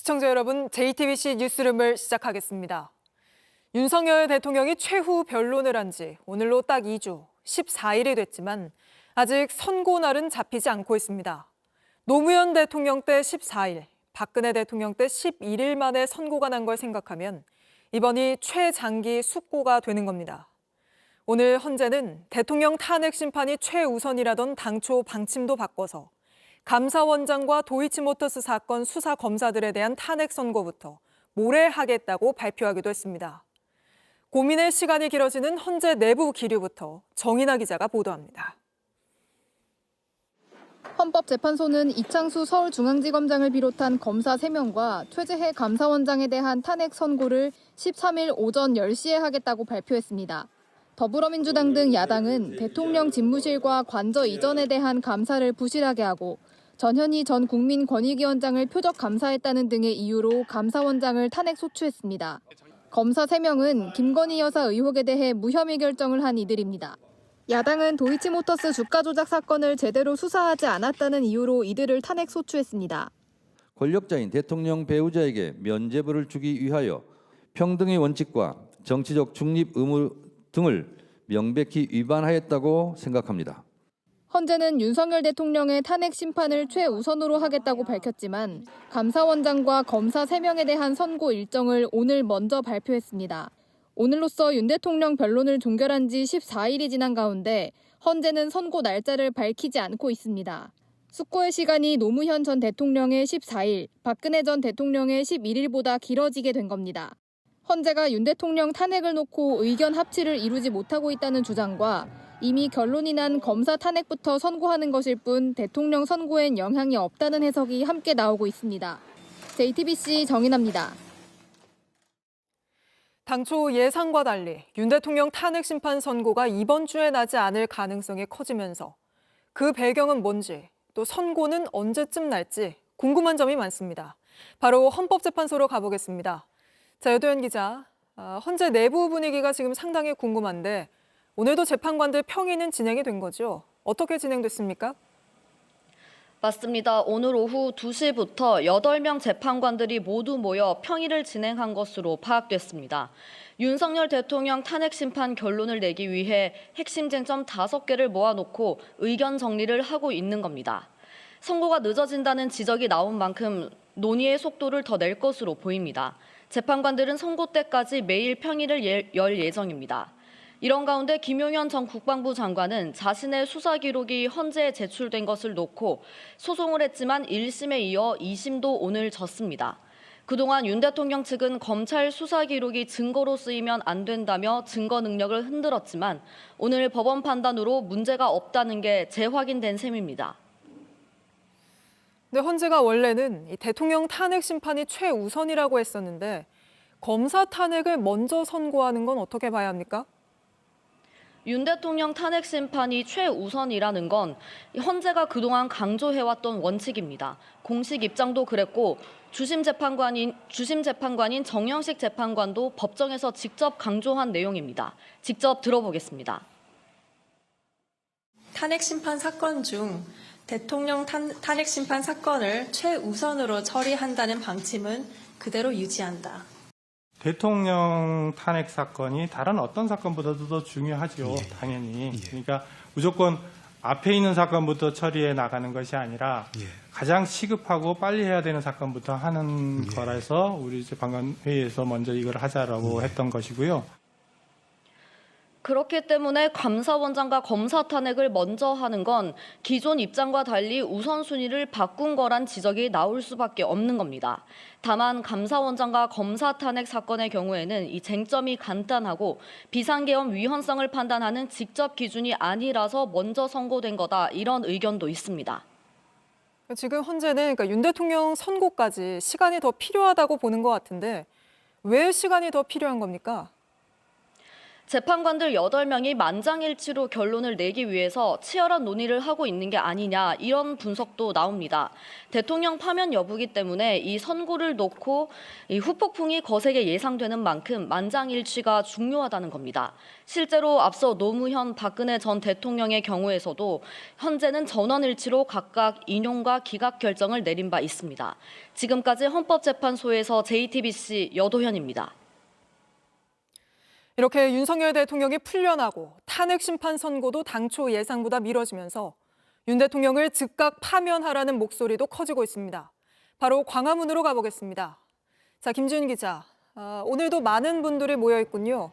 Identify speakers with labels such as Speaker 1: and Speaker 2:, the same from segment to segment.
Speaker 1: 시청자 여러분, JTBC 뉴스룸을 시작하겠습니다. 윤석열 대통령이 최후 변론을 한 지 오늘로 딱 2주, 14일이 됐지만 아직 선고날은 잡히지 않고 있습니다. 노무현 대통령 때 14일, 박근혜 대통령 때 11일 만에 선고가 난 걸 생각하면 이번이 최장기 숙고가 되는 겁니다. 오늘 헌재는 대통령 탄핵 심판이 최우선이라던 당초 방침도 바꿔서 감사원장과 도이치모터스 사건 수사 검사들에 대한 탄핵 선고부터 모레하겠다고 발표하기도 했습니다. 고민의 시간이 길어지는 헌재 내부 기류부터 정인아 기자가 보도합니다.
Speaker 2: 헌법재판소는 이창수 서울중앙지검장을 비롯한 검사 3명과 최재해 감사원장에 대한 탄핵 선고를 13일 오전 10시에 하겠다고 발표했습니다. 더불어민주당 등 야당은 대통령 집무실과 관저 이전에 대한 감사를 부실하게 하고 전현희 전 국민권익위원장을 표적 감사했다는 등의 이유로 감사원장을 탄핵 소추했습니다. 검사 3명은 김건희 여사 의혹에 대해 무혐의 결정을 한 이들입니다. 야당은 도이치모터스 주가 조작 사건을 제대로 수사하지 않았다는 이유로 이들을 탄핵 소추했습니다.
Speaker 3: 권력자인 대통령 배우자에게 면죄부를 주기 위하여 평등의 원칙과 정치적 중립 의무 등을 명백히 위반하였다고 생각합니다.
Speaker 2: 헌재는 윤석열 대통령의 탄핵 심판을 최우선으로 하겠다고 밝혔지만 감사원장과 검사 3명에 대한 선고 일정을 오늘 먼저 발표했습니다. 오늘로써 윤 대통령 변론을 종결한 지 14일이 지난 가운데 헌재는 선고 날짜를 밝히지 않고 있습니다. 숙고의 시간이 노무현 전 대통령의 14일, 박근혜 전 대통령의 11일보다 길어지게 된 겁니다. 헌재가 윤 대통령 탄핵을 놓고 의견 합치를 이루지 못하고 있다는 주장과 이미 결론이 난 검사 탄핵부터 선고하는 것일 뿐 대통령 선고엔 영향이 없다는 해석이 함께 나오고 있습니다. JTBC 정인아입니다.
Speaker 1: 당초 예상과 달리 윤 대통령 탄핵 심판 선고가 이번 주에 나지 않을 가능성이 커지면서 그 배경은 뭔지, 또 선고는 언제쯤 날지 궁금한 점이 많습니다. 바로 헌법재판소로 가보겠습니다. 자, 여도현 기자, 헌재 내부 분위기가 지금 상당히 궁금한데 오늘도 재판관들 평의는 진행이 된 거죠? 어떻게 진행됐습니까?
Speaker 4: 맞습니다. 오늘 오후 2시부터 8명 재판관들이 모두 모여 평의를 진행한 것으로 파악됐습니다. 윤석열 대통령 탄핵 심판 결론을 내기 위해 핵심 쟁점 5개를 모아놓고 의견 정리를 하고 있는 겁니다. 선고가 늦어진다는 지적이 나온 만큼 논의의 속도를 더 낼 것으로 보입니다. 재판관들은 선고 때까지 매일 평의를 열 예정입니다. 이런 가운데 김용현 전 국방부 장관은 자신의 수사 기록이 헌재에 제출된 것을 놓고 소송을 했지만 1심에 이어 2심도 오늘 졌습니다. 그동안 윤 대통령 측은 검찰 수사 기록이 증거로 쓰이면 안 된다며 증거 능력을 흔들었지만 오늘 법원 판단으로 문제가 없다는 게 재확인된 셈입니다.
Speaker 1: 네, 헌재가 원래는 이 대통령 탄핵 심판이 최우선이라고 했었는데 검사 탄핵을 먼저 선고하는 건 어떻게 봐야 합니까?
Speaker 4: 윤 대통령 탄핵 심판이 최우선이라는 건 헌재가 그동안 강조해왔던 원칙입니다. 공식 입장도 그랬고 주심 재판관인 정영식 재판관도 법정에서 직접 강조한 내용입니다. 직접 들어보겠습니다.
Speaker 5: 탄핵 심판 사건 중 대통령 탄핵 심판 사건을 최우선으로 처리한다는 방침은 그대로 유지한다.
Speaker 6: 대통령 탄핵 사건이 다른 어떤 사건보다도 더 중요하죠. 당연히. 그러니까 무조건 앞에 있는 사건부터 처리해 나가는 것이 아니라 가장 시급하고 빨리 해야 되는 사건부터 하는 거라서 우리 재판관 회의에서 먼저 이걸 하자라고 했던 것이고요.
Speaker 4: 그렇기 때문에 감사원장과 검사 탄핵을 먼저 하는 건 기존 입장과 달리 우선순위를 바꾼 거란 지적이 나올 수밖에 없는 겁니다. 다만 감사원장과 검사 탄핵 사건의 경우에는 이 쟁점이 간단하고 비상계엄 위헌성을 판단하는 직접 기준이 아니라서 먼저 선고된 거다, 이런 의견도 있습니다.
Speaker 1: 지금 헌재는 윤 대통령 선고까지 시간이 더 필요하다고 보는 것 같은데 왜 시간이 더 필요한 겁니까?
Speaker 4: 재판관들 8명이 만장일치로 결론을 내기 위해서 치열한 논의를 하고 있는 게 아니냐 이런 분석도 나옵니다. 대통령 파면 여부기 때문에 이 선고를 놓고 이 후폭풍이 거세게 예상되는 만큼 만장일치가 중요하다는 겁니다. 실제로 앞서 노무현, 박근혜 전 대통령의 경우에서도 현재는 전원일치로 각각 인용과 기각 결정을 내린 바 있습니다. 지금까지 헌법재판소에서 JTBC 여도현입니다.
Speaker 1: 이렇게 윤석열 대통령이 풀려나고 탄핵 심판 선고도 당초 예상보다 미뤄지면서 윤 대통령을 즉각 파면하라는 목소리도 커지고 있습니다. 바로 광화문으로 가보겠습니다. 자, 김지훈 기자, 오늘도 많은 분들이 모여 있군요.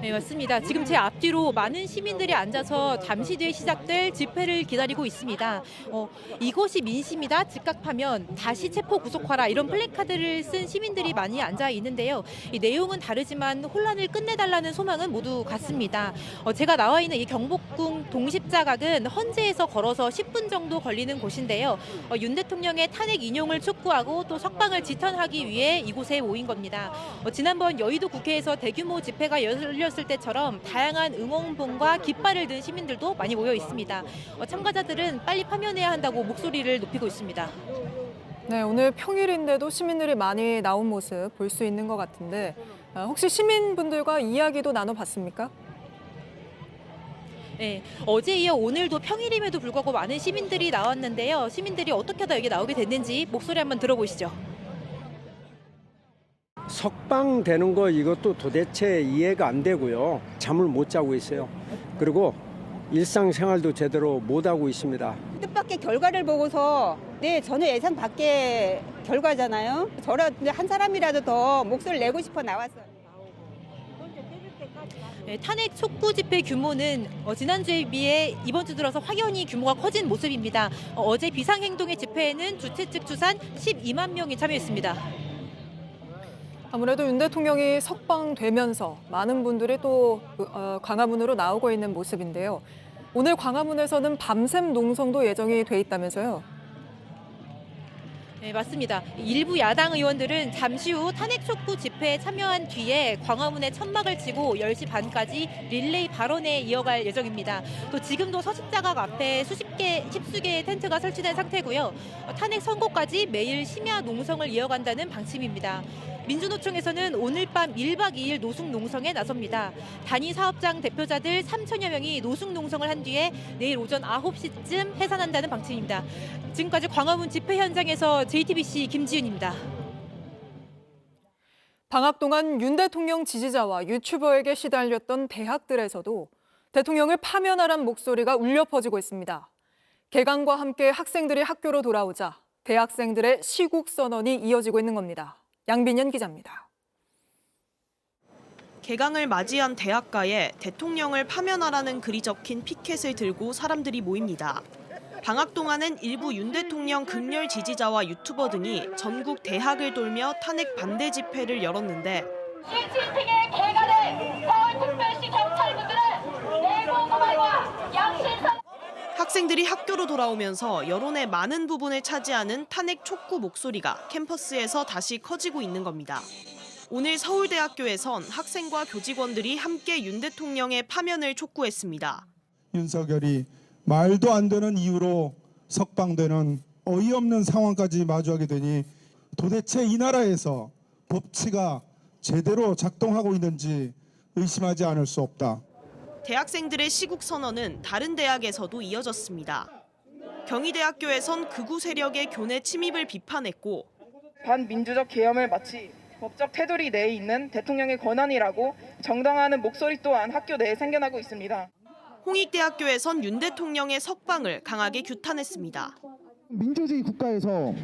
Speaker 7: 네, 맞습니다. 지금 제 앞뒤로 많은 시민들이 앉아서 잠시 뒤에 시작될 집회를 기다리고 있습니다. 이곳이 민심이다, 즉각 파면, 다시 체포 구속하라 이런 플래카드를 쓴 시민들이 많이 앉아 있는데요. 이 내용은 다르지만 혼란을 끝내달라는 소망은 모두 같습니다. 제가 나와 있는 이 경복궁 동십자각은 헌재에서 걸어서 10분 정도 걸리는 곳인데요. 윤 대통령의 탄핵 인용을 촉구하고 또 석방을 지탄하기 위해 이곳에 모인 겁니다. 지난번 여의도 국회에서 대규모 집회가 열렸을 때처럼 다양한 응원봉과 깃발을 든 시민들도 많이 모여 있습니다. 참가자들은 빨리 파면해야 한다고 목소리를 높이고 있습니다.
Speaker 1: 네, 오늘 평일인데도 시민들이 많이 나온 모습 볼 수 있는 것 같은데 혹시 시민분들과 이야기도 나눠봤습니까?
Speaker 7: 네, 어제 이어 오늘도 평일임에도 불구하고 많은 시민들이 나왔는데요. 시민들이 어떻게 하다 여기 나오게 됐는지 목소리 한번 들어보시죠.
Speaker 8: 석방되는 거 이것도 도대체 이해가 안 되고요. 잠을 못 자고 있어요. 그리고 일상생활도 제대로 못 하고 있습니다.
Speaker 9: 뜻밖의 결과를 보고서 전혀 예상 밖의 결과잖아요. 저라도 한 사람이라도 더 목소리를 내고 싶어 나왔어요.
Speaker 7: 네, 탄핵 촉구 집회 규모는 지난주에 비해 이번 주 들어서 확연히 규모가 커진 모습입니다. 어제 비상행동의 집회에는 주최 측 추산 12만 명이 참여했습니다.
Speaker 1: 아무래도 윤 대통령이 석방되면서 많은 분들이 또 광화문으로 나오고 있는 모습인데요. 오늘 광화문에서는 밤샘 농성도 예정이 돼 있다면서요?
Speaker 7: 네, 맞습니다. 일부 야당 의원들은 잠시 후 탄핵 촉구 집회에 참여한 뒤에 광화문에 천막을 치고 10시 반까지 릴레이 발언에 이어갈 예정입니다. 또 지금도 서십자각 앞에 십수 개의 텐트가 설치된 상태고요. 탄핵 선고까지 매일 심야 농성을 이어간다는 방침입니다. 민주노총에서는 오늘 밤 1박 2일 노숙 농성에 나섭니다. 단위 사업장 대표자들 3천여 명이 노숙 농성을 한 뒤에 내일 오전 9시쯤 해산한다는 방침입니다. 지금까지 광화문 집회 현장에서 JTBC 김지윤입니다.
Speaker 1: 방학 동안 윤 대통령 지지자와 유튜버에게 시달렸던 대학들에서도 대통령을 파면하란 목소리가 울려 퍼지고 있습니다. 개강과 함께 학생들이 학교로 돌아오자 대학생들의 시국 선언이 이어지고 있는 겁니다. 양빈현 기자입니다.
Speaker 10: 개강을 맞이한 대학가에 대통령을 파면하라는 글이 적힌 피켓을 들고 사람들이 모입니다. 방학 동안은 일부 윤 대통령 극렬 지지자와 유튜버 등이 전국 대학을 돌며 탄핵 반대 집회를 열었는데
Speaker 11: 시진핑의 개간에 서울특별시 경찰분들은 내고구마와 양심상
Speaker 10: 학생들이 학교로 돌아오면서 여론의 많은 부분을 차지하는 탄핵 촉구 목소리가 캠퍼스에서 다시 커지고 있는 겁니다. 오늘 서울대학교에선 학생과 교직원들이 함께 윤 대통령의 파면을 촉구했습니다.
Speaker 12: 윤석열이 말도 안 되는 이유로 석방되는 어이없는 상황까지 마주하게 되니 도대체 이 나라에서 법치가 제대로 작동하고 있는지 의심하지 않을 수 없다.
Speaker 10: 대학생들의 시국 선언은 다른 대학에서도 이어졌습니다. 경희대학교에선 극우 세력의 교내 침입을 비판했고
Speaker 13: 반민주적 계엄을 마치 법적 테두리 내에 있는 대통령의 권한이라고 정당화하는 목소리 또한 학교 내에 생겨나고 있습니다.
Speaker 10: 홍익대학교에선 윤 대통령의 석방을 강하게 규탄했습니다.
Speaker 14: 민주주의 국가에서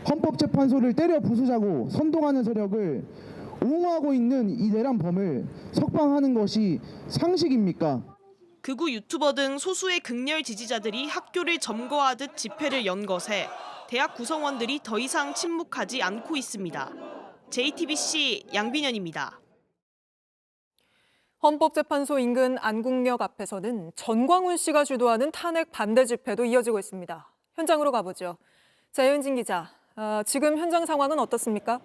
Speaker 14: 헌법재판소를 때려 부수자고 선동하는 세력을 옹호하고 있는 이 내란범을 석방하는 것이 상식입니까?
Speaker 10: 극우 유튜버 등 소수의 극렬 지지자들이 학교를 점거하듯 집회를 연 것에 대학 구성원들이 더 이상 침묵하지 않고 있습니다. JTBC 양빈현입니다.
Speaker 1: 헌법재판소 인근 안국역 앞에서는 전광훈 씨가 주도하는 탄핵 반대 집회도 이어지고 있습니다. 현장으로 가보죠. 자연진 기자, 지금 현장 상황은 어떻습니까?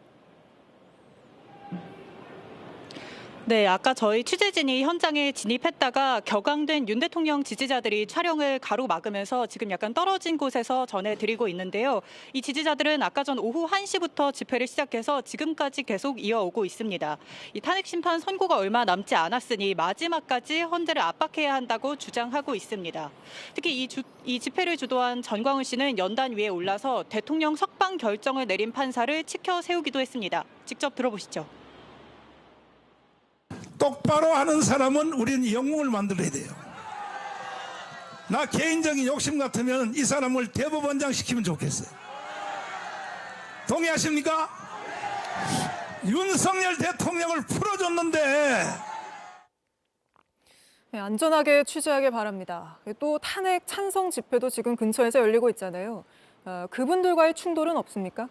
Speaker 15: 네, 아까 저희 취재진이 현장에 진입했다가 격앙된 윤 대통령 지지자들이 촬영을 가로막으면서 지금 약간 떨어진 곳에서 전해드리고 있는데요. 이 지지자들은 아까 전 오후 1시부터 집회를 시작해서 지금까지 계속 이어오고 있습니다. 이 탄핵 심판 선고가 얼마 남지 않았으니 마지막까지 헌재를 압박해야 한다고 주장하고 있습니다. 특히 이 집회를 주도한 전광훈 씨는 연단 위에 올라서 대통령 석방 결정을 내린 판사를 치켜 세우기도 했습니다. 직접 들어보시죠.
Speaker 16: 똑바로 하는 사람은 우리는 영웅을 만들어야 돼요. 나 개인적인 욕심 같으면 이 사람을 대법원장 시키면 좋겠어요. 동의하십니까? 윤석열 대통령을 풀어줬는데.
Speaker 1: 네, 안전하게 취재하길 바랍니다. 또 탄핵 찬성 집회도 지금 근처에서 열리고 있잖아요. 그분들과의 충돌은 없습니까?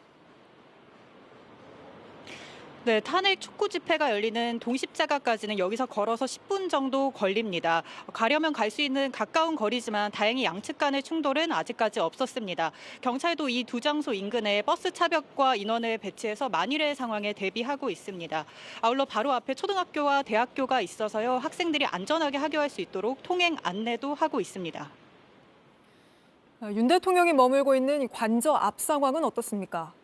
Speaker 15: 네, 탄핵 촉구 집회가 열리는 동십자가까지는 여기서 걸어서 10분 정도 걸립니다. 가려면 갈 수 있는 가까운 거리지만 다행히 양측 간의 충돌은 아직까지 없었습니다. 경찰도 이 두 장소 인근에 버스 차벽과 인원을 배치해서 만일의 상황에 대비하고 있습니다. 아울러 바로 앞에 초등학교와 대학교가 있어서요. 학생들이 안전하게 하교할 수 있도록 통행 안내도 하고 있습니다.
Speaker 1: 윤 대통령이 머물고 있는 이 관저 앞 상황은 어떻습니까?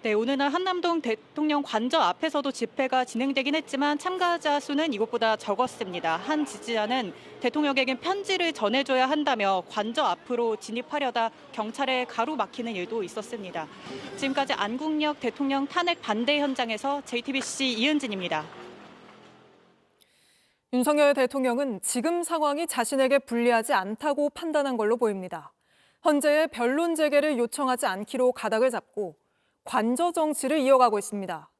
Speaker 15: 네, 오늘은 한남동 대통령 관저 앞에서도 집회가 진행되긴 했지만 참가자 수는 이것보다 적었습니다. 한 지지자는 대통령에게 편지를 전해줘야 한다며 관저 앞으로 진입하려다 경찰에 가로막히는 일도 있었습니다. 지금까지 안국역 대통령 탄핵 반대 현장에서 JTBC 이은진입니다.
Speaker 1: 윤석열 대통령은 지금 상황이 자신에게 불리하지 않다고 판단한 걸로 보입니다. 헌재에 변론 재개를 요청하지 않기로 가닥을 잡고 관저 정치를 이어가고 있습니다.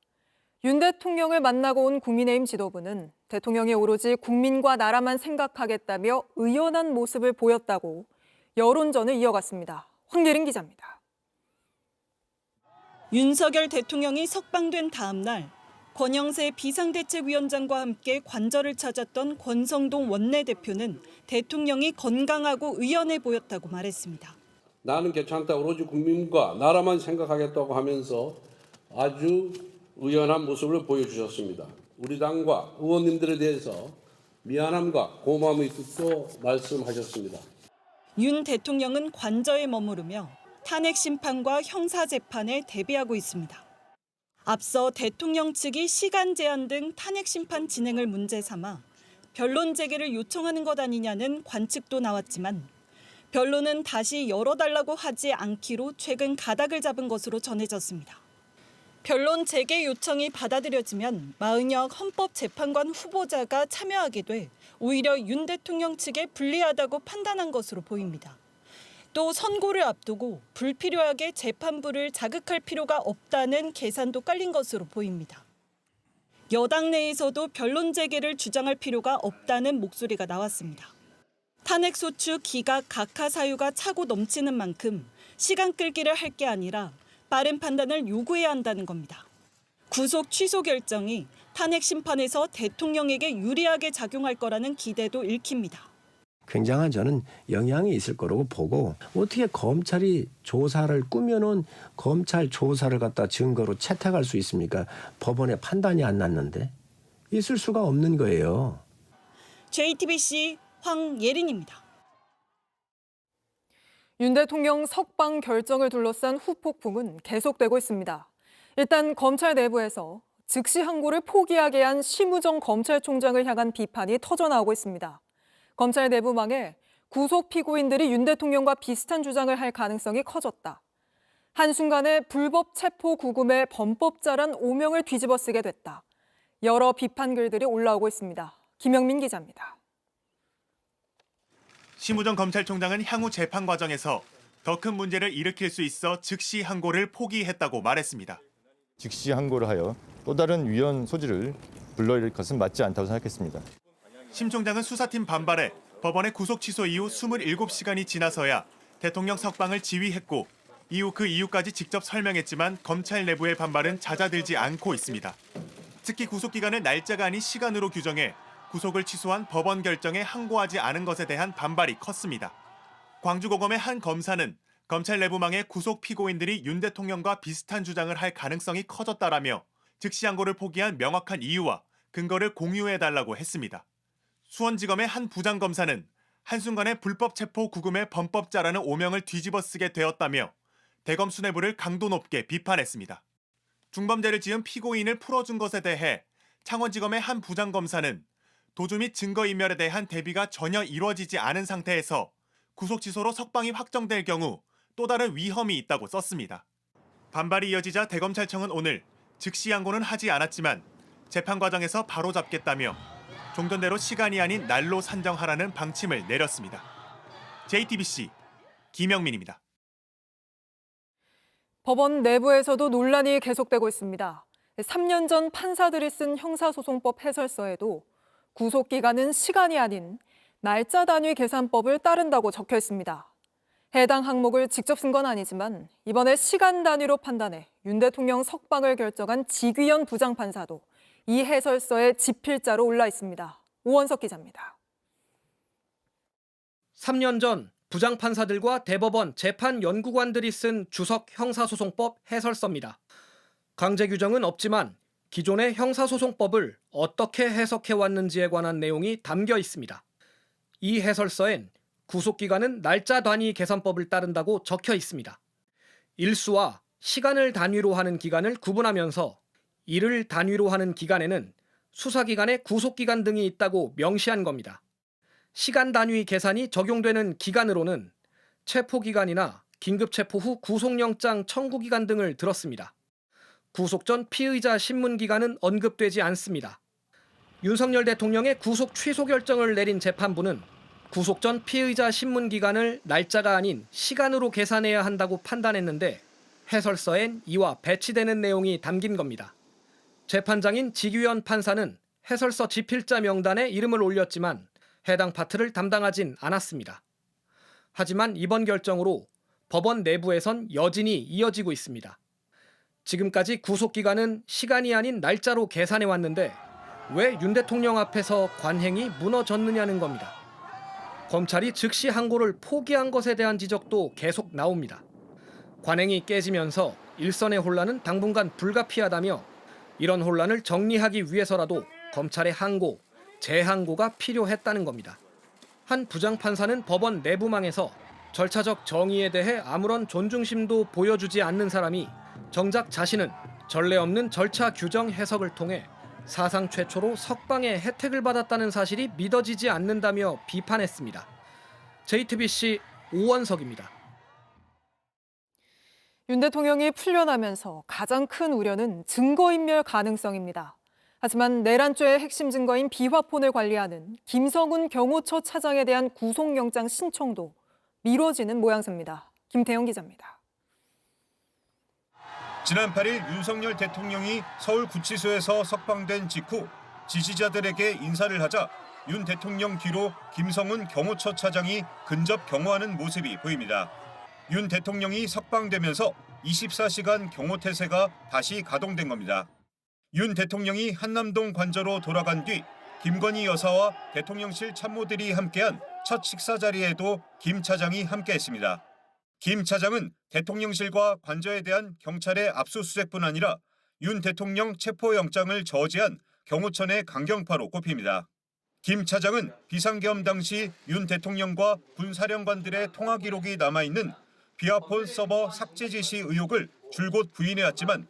Speaker 1: 윤 대통령을 만나고 온 국민의힘 지도부는 대통령이 오로지 국민과 나라만 생각하겠다며 의연한 모습을 보였다고 여론전을 이어갔습니다. 황예린 기자입니다.
Speaker 17: 윤석열 대통령이 석방된 다음 날 권영세 비상대책위원장과 함께 관저를 찾았던 권성동 원내대표는 대통령이 건강하고 의연해 보였다고 말했습니다.
Speaker 18: 나는 괜찮다. 오로지 국민과 나라만 생각하겠다고 하면서 아주 의연한 모습을 보여주셨습니다. 우리 당과 의원님들에 대해서 미안함과 고마움의 뜻도 말씀하셨습니다.
Speaker 17: 윤 대통령은 관저에 머무르며 탄핵 심판과 형사 재판에 대비하고 있습니다. 앞서 대통령 측이 시간 제한 등 탄핵 심판 진행을 문제 삼아 변론 재개를 요청하는 것 아니냐는 관측도 나왔지만 변론은 다시 열어달라고 하지 않기로 최근 가닥을 잡은 것으로 전해졌습니다. 변론 재개 요청이 받아들여지면 마은혁 헌법재판관 후보자가 참여하게 돼 오히려 윤 대통령 측에 불리하다고 판단한 것으로 보입니다. 또 선고를 앞두고 불필요하게 재판부를 자극할 필요가 없다는 계산도 깔린 것으로 보입니다. 여당 내에서도 변론 재개를 주장할 필요가 없다는 목소리가 나왔습니다. 탄핵소추 기각 각하 사유가 차고 넘치는 만큼 시간 끌기를 할 게 아니라 빠른 판단을 요구해야 한다는 겁니다. 구속 취소 결정이 탄핵 심판에서 대통령에게 유리하게 작용할 거라는 기대도 읽힙니다.
Speaker 19: 굉장한 저는 영향이 있을 거라고 보고 어떻게 검찰이 조사를 꾸며놓은 검찰 조사를 갖다 증거로 채택할 수 있습니까? 법원의 판단이 안 났는데 있을 수가 없는 거예요.
Speaker 17: JTBC 황예린입니다.
Speaker 1: 윤 대통령 석방 결정을 둘러싼 후폭풍은 계속되고 있습니다. 일단 검찰 내부에서 즉시 항고를 포기하게 한 심우정 검찰총장을 향한 비판이 터져나오고 있습니다. 검찰 내부망에 구속 피고인들이 윤 대통령과 비슷한 주장을 할 가능성이 커졌다. 한순간에 불법 체포 구금의 범법자란 오명을 뒤집어쓰게 됐다. 여러 비판 글들이 올라오고 있습니다. 김영민 기자입니다.
Speaker 20: 심우정 검찰총장은 향후 재판 과정에서 더 큰 문제를 일으킬 수 있어 즉시 항고를 포기했다고 말했습니다.
Speaker 21: 즉시 항고를 하여 또 다른 위헌 소지를 불러일으킬 것은 맞지 않다고 생각했습니다.
Speaker 20: 심 총장은 수사팀 반발에 법원의 구속 취소 이후 27시간이 지나서야 대통령 석방을 지휘했고 이후 그 이유까지 직접 설명했지만 검찰 내부의 반발은 잦아들지 않고 있습니다. 특히 구속기간을 날짜가 아닌 시간으로 규정해 구속을 취소한 법원 결정에 항고하지 않은 것에 대한 반발이 컸습니다. 광주고검의 한 검사는 검찰 내부망에 구속 피고인들이 윤 대통령과 비슷한 주장을 할 가능성이 커졌다라며 즉시 항고를 포기한 명확한 이유와 근거를 공유해달라고 했습니다. 수원지검의 한 부장검사는 한순간에 불법 체포 구금의 범법자라는 오명을 뒤집어쓰게 되었다며 대검 수뇌부를 강도 높게 비판했습니다. 중범죄를 지은 피고인을 풀어준 것에 대해 창원지검의 한 부장검사는 도주 및 증거인멸에 대한 대비가 전혀 이루어지지 않은 상태에서 구속취소로 석방이 확정될 경우 또 다른 위험이 있다고 썼습니다. 반발이 이어지자 대검찰청은 오늘 즉시 항고는 하지 않았지만 재판 과정에서 바로잡겠다며 종전대로 시간이 아닌 날로 산정하라는 방침을 내렸습니다. JTBC 김영민입니다.
Speaker 1: 법원 내부에서도 논란이 계속되고 있습니다. 3년 전 판사들이 쓴 형사소송법 해설서에도 구속기간은 시간이 아닌 날짜 단위 계산법을 따른다고 적혀 있습니다. 해당 항목을 직접 쓴 건 아니지만 이번에 시간 단위로 판단해 윤 대통령 석방을 결정한 지귀현 부장판사도 이 해설서에 집필자로 올라 있습니다. 오원석 기자입니다.
Speaker 3: 3년 전 부장판사들과 대법원 재판연구관들이 쓴 주석 형사소송법 해설서입니다. 강제 규정은 없지만 기존의 형사소송법을 어떻게 해석해왔는지에 관한 내용이 담겨 있습니다. 이 해설서엔 구속기간은 날짜 단위 계산법을 따른다고 적혀 있습니다. 일수와 시간을 단위로 하는 기간을 구분하면서 일을 단위로 하는 기간에는 수사기간에 구속기간 등이 있다고 명시한 겁니다. 시간 단위 계산이 적용되는 기간으로는 체포기간이나 긴급체포 후 구속영장 청구기간 등을 들었습니다. 구속 전 피의자 신문기간은 언급되지 않습니다. 윤석열 대통령의 구속 취소 결정을 내린 재판부는 구속 전 피의자 신문기간을 날짜가 아닌 시간으로 계산해야 한다고 판단했는데 해설서엔 이와 배치되는 내용이 담긴 겁니다. 재판장인 지귀현 판사는 해설서 집필자 명단에 이름을 올렸지만 해당 파트를 담당하진 않았습니다. 하지만 이번 결정으로 법원 내부에선 여진이 이어지고 있습니다. 지금까지 구속기간은 시간이 아닌 날짜로 계산해왔는데 왜 윤 대통령 앞에서 관행이 무너졌느냐는 겁니다. 검찰이 즉시 항고를 포기한 것에 대한 지적도 계속 나옵니다. 관행이 깨지면서 일선의 혼란은 당분간 불가피하다며 이런 혼란을 정리하기 위해서라도 검찰의 항고, 재항고가 필요했다는 겁니다. 한 부장판사는 법원 내부망에서 절차적 정의에 대해 아무런 존중심도 보여주지 않는 사람이 정작 자신은 전례 없는 절차 규정 해석을 통해 사상 최초로 석방의 혜택을 받았다는 사실이 믿어지지 않는다며 비판했습니다. JTBC 오원석입니다.
Speaker 1: 윤 대통령이 풀려나면서 가장 큰 우려는 증거인멸 가능성입니다. 하지만 내란죄의 핵심 증거인 비화폰을 관리하는 김성훈 경호처 차장에 대한 구속영장 신청도 미뤄지는 모양새입니다. 김태영 기자입니다.
Speaker 22: 지난 8일 윤석열 대통령이 서울구치소에서 석방된 직후 지지자들에게 인사를 하자 윤 대통령 뒤로 김성훈 경호처 차장이 근접 경호하는 모습이 보입니다. 윤 대통령이 석방되면서 24시간 경호태세가 다시 가동된 겁니다. 윤 대통령이 한남동 관저로 돌아간 뒤 김건희 여사와 대통령실 참모들이 함께한 첫 식사 자리에도 김 차장이 함께했습니다. 김 차장은 대통령실과 관저에 대한 경찰의 압수수색뿐 아니라 윤 대통령 체포영장을 저지한 경호처의 강경파로 꼽힙니다. 김 차장은 비상계엄 당시 윤 대통령과 군사령관들의 통화 기록이 남아있는 비화폰 서버 삭제 지시 의혹을 줄곧 부인해왔지만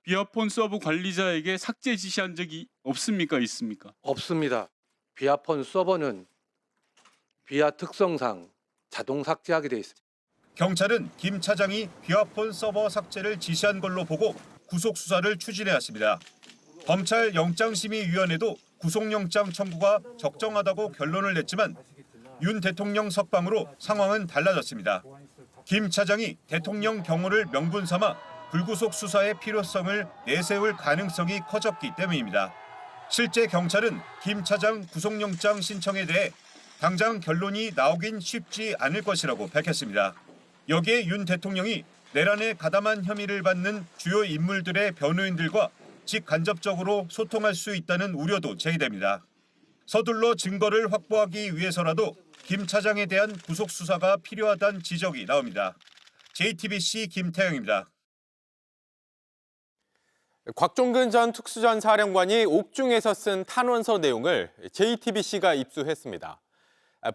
Speaker 23: 비화폰 서버 관리자에게 삭제 지시한 적이 없습니까? 있습니까?
Speaker 24: 없습니다. 비화폰 서버는 비화 특성상 자동 삭제하게 돼 있습니다.
Speaker 22: 경찰은 김 차장이 비화폰 서버 삭제를 지시한 걸로 보고 구속 수사를 추진해왔습니다. 검찰 영장심의위원회도 구속영장 청구가 적정하다고 결론을 냈지만 윤 대통령 석방으로 상황은 달라졌습니다. 김 차장이 대통령 경호를 명분 삼아 불구속 수사의 필요성을 내세울 가능성이 커졌기 때문입니다. 실제 경찰은 김 차장 구속영장 신청에 대해 당장 결론이 나오긴 쉽지 않을 것이라고 밝혔습니다. 여기에 윤 대통령이 내란에 가담한 혐의를 받는 주요 인물들의 변호인들과 직간접적으로 소통할 수 있다는 우려도 제기됩니다. 서둘러 증거를 확보하기 위해서라도 김 차장에 대한 구속 수사가 필요하다는 지적이 나옵니다. JTBC 김태영입니다.
Speaker 2: 곽종근 전 특수전사령관이 옥중에서 쓴 탄원서 내용을 JTBC가 입수했습니다.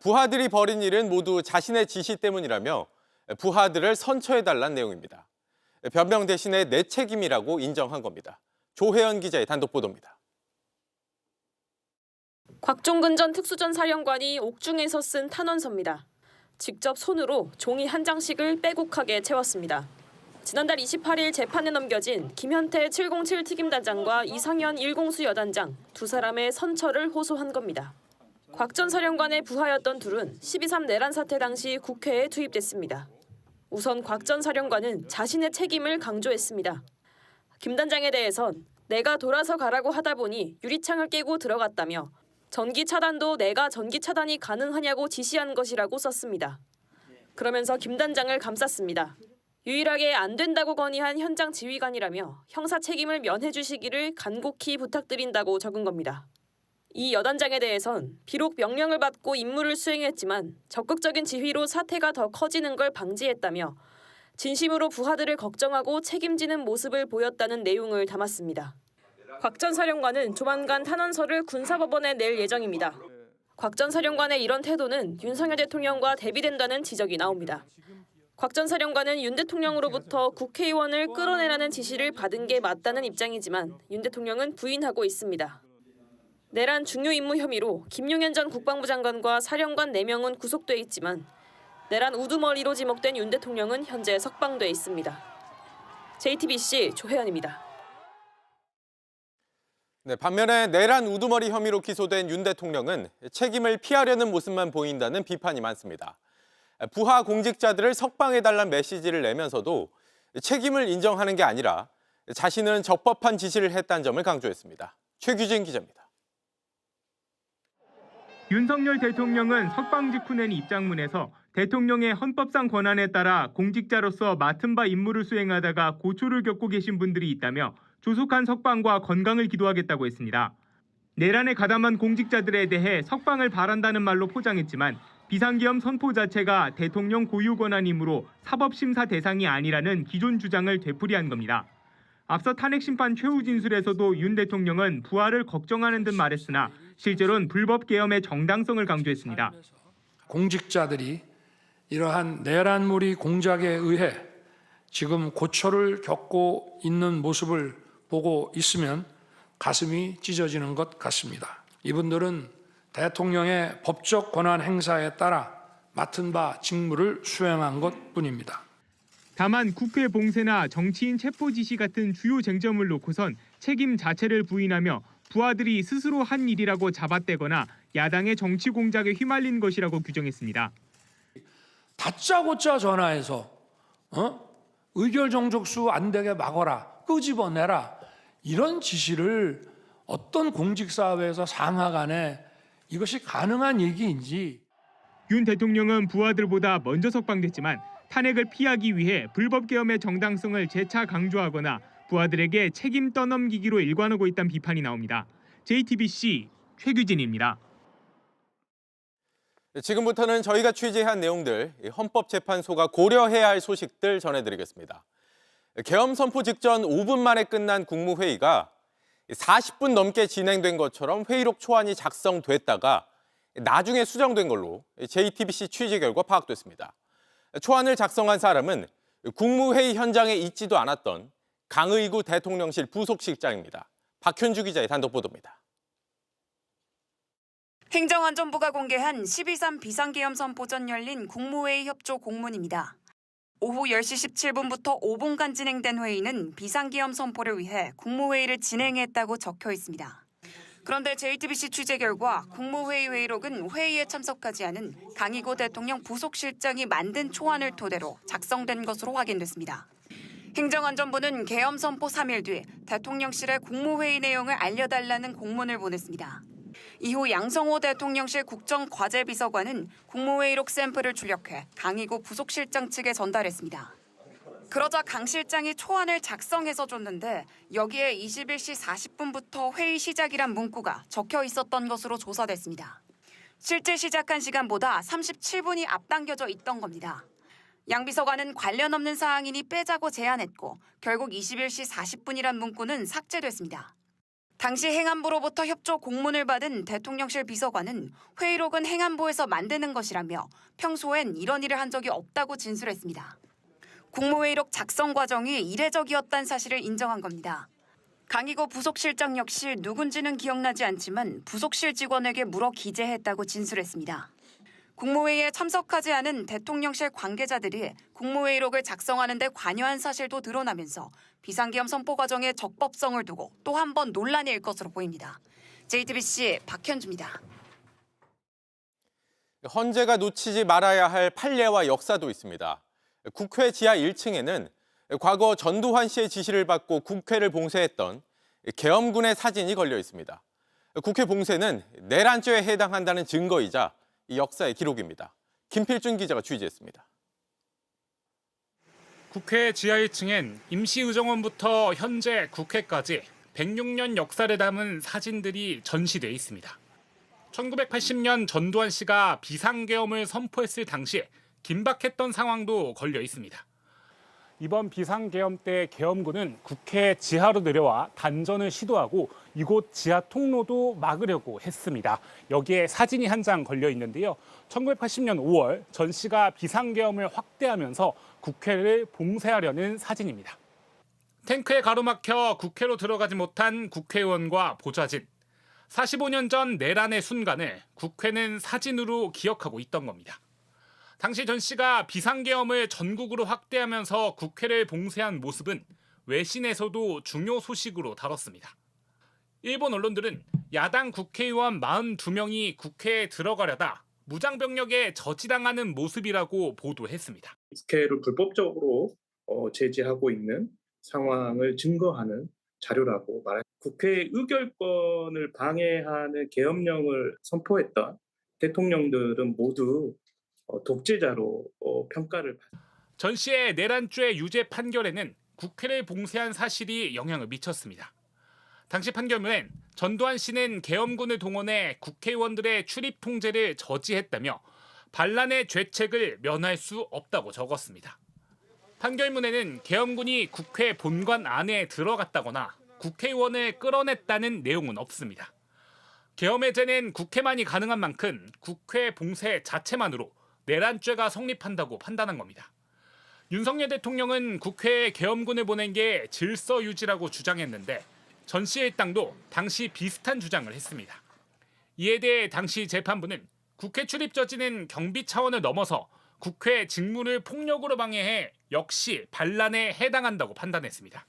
Speaker 2: 부하들이 벌인 일은 모두 자신의 지시 때문이라며 부하들을 선처해달란 내용입니다. 변명 대신에 내 책임이라고 인정한 겁니다. 조혜연 기자의 단독 보도입니다.
Speaker 4: 곽종근 전 특수전사령관이 옥중에서 쓴 탄원서입니다. 직접 손으로 종이 한 장씩을 빼곡하게 채웠습니다. 지난달 28일 재판에 넘겨진 김현태 707 특임단장과 이상현 1공수 여단장 두 사람의 선처를 호소한 겁니다. 곽 전 사령관의 부하였던 둘은 12.3 내란 사태 당시 국회에 투입됐습니다. 우선 곽 전 사령관은 자신의 책임을 강조했습니다. 김 단장에 대해선 내가 돌아서 가라고 하다 보니 유리창을 깨고 들어갔다며 전기 차단도 내가 전기 차단이 가능하냐고 지시한 것이라고 썼습니다. 그러면서 김 단장을 감쌌습니다. 유일하게 안 된다고 건의한 현장 지휘관이라며 형사 책임을 면해 주시기를 간곡히 부탁드린다고 적은 겁니다. 이 여단장에 대해선 비록 명령을 받고 임무를 수행했지만 적극적인 지휘로 사태가 더 커지는 걸 방지했다며 진심으로 부하들을 걱정하고 책임지는 모습을 보였다는 내용을 담았습니다. 곽 전 사령관은 조만간 탄원서를 군사법원에 낼 예정입니다. 곽 전 사령관의 이런 태도는 윤석열 대통령과 대비된다는 지적이 나옵니다. 곽 전 사령관은 윤 대통령으로부터 국회의원을 끌어내라는 지시를 받은 게 맞다는 입장이지만 윤 대통령은 부인하고 있습니다. 내란 중요 임무 혐의로 김용현 전 국방부 장관과 사령관 4명은 구속돼 있지만 내란 우두머리로 지목된 윤 대통령은 현재 석방돼 있습니다. JTBC 조혜연입니다.
Speaker 2: 네, 반면에 내란 우두머리 혐의로 기소된 윤 대통령은 책임을 피하려는 모습만 보인다는 비판이 많습니다. 부하 공직자들을 석방해달라는 메시지를 내면서도 책임을 인정하는 게 아니라 자신은 적법한 지시를 했다는 점을 강조했습니다. 최규진 기자입니다.
Speaker 5: 윤석열 대통령은 석방 직후 낸 입장문에서 대통령의 헌법상 권한에 따라 공직자로서 맡은 바 임무를 수행하다가 고초를 겪고 계신 분들이 있다며 조속한 석방과 건강을 기도하겠다고 했습니다. 내란에 가담한 공직자들에 대해 석방을 바란다는 말로 포장했지만 비상계엄 선포 자체가 대통령 고유 권한이므로 사법심사 대상이 아니라는 기존 주장을 되풀이한 겁니다. 앞서 탄핵심판 최후 진술에서도 윤 대통령은 부하를 걱정하는 듯 말했으나 실제로는 불법 계엄의 정당성을 강조했습니다.
Speaker 6: 공직자들이 이러한 내란무리 공작에 의해 지금 고초를 겪고 있는 모습을 보고 있으면 가슴이 찢어지는 것 같습니다. 이분들은 대통령의 법적 권한 행사에 따라 맡은 바 직무를 수행한 것뿐입니다.
Speaker 5: 다만 국회 봉쇄나 정치인 체포 지시 같은 주요 쟁점을 놓고선 책임 자체를 부인하며 부하들이 스스로 한 일이라고 잡아떼거나 야당의 정치 공작에 휘말린 것이라고 규정했습니다.
Speaker 6: 다짜고짜 전화해서 의결 정족수 안 되게 막아라, 끄집어내라 이런 지시를 어떤 공직사회에서 상하 간에 이것이 가능한 얘기인지.
Speaker 5: 윤 대통령은 부하들보다 먼저 석방됐지만 탄핵을 피하기 위해 불법 계엄의 정당성을 재차 강조하거나 부하들에게 책임 떠넘기기로 일관하고 있다는 비판이 나옵니다. JTBC 최규진입니다.
Speaker 2: 지금부터는 저희가 취재한 내용들, 헌법재판소가 고려해야 할 소식들 전해드리겠습니다. 계엄 선포 직전 5분 만에 끝난 국무회의가 40분 넘게 진행된 것처럼 회의록 초안이 작성됐다가 나중에 수정된 걸로 JTBC 취재 결과 파악됐습니다. 초안을 작성한 사람은 국무회의 현장에 있지도 않았던 강의구 대통령실 부속실장입니다. 박현주 기자의 단독 보도입니다.
Speaker 25: 행정안전부가 공개한 12.3 비상계엄 선포 전 열린 국무회의 협조 공문입니다. 오후 10시 17분부터 5분간 진행된 회의는 비상계엄 선포를 위해 국무회의를 진행했다고 적혀 있습니다. 그런데 JTBC 취재 결과 국무회의 회의록은 회의에 참석하지 않은 강희구 대통령 부속실장이 만든 초안을 토대로 작성된 것으로 확인됐습니다. 행정안전부는 계엄 선포 3일 뒤 대통령실에 국무회의 내용을 알려달라는 공문을 보냈습니다. 이후 양성호 대통령실 국정과제비서관은 국무회의록 샘플을 출력해 강희구 부속실장 측에 전달했습니다. 그러자 강 실장이 초안을 작성해서 줬는데 여기에 21시 40분부터 회의 시작이란 문구가 적혀 있었던 것으로 조사됐습니다. 실제 시작한 시간보다 37분이 앞당겨져 있던 겁니다. 양 비서관은 관련 없는 사항이니 빼자고 제안했고 결국 21시 40분이란 문구는 삭제됐습니다. 당시 행안부로부터 협조 공문을 받은 대통령실 비서관은 회의록은 행안부에서 만드는 것이라며 평소엔 이런 일을 한 적이 없다고 진술했습니다. 국무회의록 작성 과정이 이례적이었다는 사실을 인정한 겁니다. 강희고 부속실장 역시 누군지는 기억나지 않지만 부속실 직원에게 물어 기재했다고 진술했습니다. 국무회의에 참석하지 않은 대통령실 관계자들이 국무회의록을 작성하는 데 관여한 사실도 드러나면서 비상계엄 선포 과정의 적법성을 두고 또 한 번 논란이 일 것으로 보입니다. JTBC 박현주입니다.
Speaker 2: 헌재가 놓치지 말아야 할 판례와 역사도 있습니다. 국회 지하 1층에는 과거 전두환 씨의 지시를 받고 국회를 봉쇄했던 계엄군의 사진이 걸려 있습니다. 국회 봉쇄는 내란죄에 해당한다는 증거이자 이 역사의 기록입니다. 김필준 기자가 취재했습니다.
Speaker 7: 국회 지하 1층엔 임시의정원부터 현재 국회까지 106년 역사를 담은 사진들이 전시돼 있습니다. 1980년 전두환 씨가 비상계엄을 선포했을 당시 긴박했던 상황도 걸려 있습니다. 이번 비상계엄 때 계엄군은 국회 지하로 내려와 단전을 시도하고 이곳 지하 통로도 막으려고 했습니다. 여기에 사진이 한 장 걸려 있는데요. 1980년 5월 전 씨가 비상계엄을 확대하면서 국회를 봉쇄하려는 사진입니다. 탱크에 가로막혀 국회로 들어가지 못한 국회의원과 보좌진. 45년 전 내란의 순간을 국회는 사진으로 기억하고 있던 겁니다. 당시 전 씨가 비상계엄을 전국으로 확대하면서 국회를 봉쇄한 모습은 외신에서도 중요 소식으로 다뤘습니다. 일본 언론들은 야당 국회의원 42명이 국회에 들어가려다 무장병력에 저지당하는 모습이라고 보도했습니다.
Speaker 8: 국회를 불법적으로 제지하고 있는 상황을 증거하는 자료라고 말합니다. 국회의 의결권을 방해하는 계엄령을 선포했던 대통령들은 모두 독재자로 평가를 받습니다.
Speaker 7: 전 씨의 내란죄 유죄 판결에는 국회를 봉쇄한 사실이 영향을 미쳤습니다. 당시 판결문엔 전두환 씨는 계엄군을 동원해 국회의원들의 출입 통제를 저지했다며 반란의 죄책을 면할 수 없다고 적었습니다. 판결문에는 계엄군이 국회 본관 안에 들어갔다거나 국회의원을 끌어냈다는 내용은 없습니다. 계엄 해제는 국회만이 가능한 만큼 국회 봉쇄 자체만으로 내란죄가 성립한다고 판단한 겁니다. 윤석열 대통령은 국회에 계엄군을 보낸 게 질서 유지라고 주장했는데 전 씨 일당도 당시 비슷한 주장을 했습니다. 이에 대해 당시 재판부는 국회 출입 저지는 경비 차원을 넘어서 국회 직무를 폭력으로 방해해 역시 반란에 해당한다고 판단했습니다.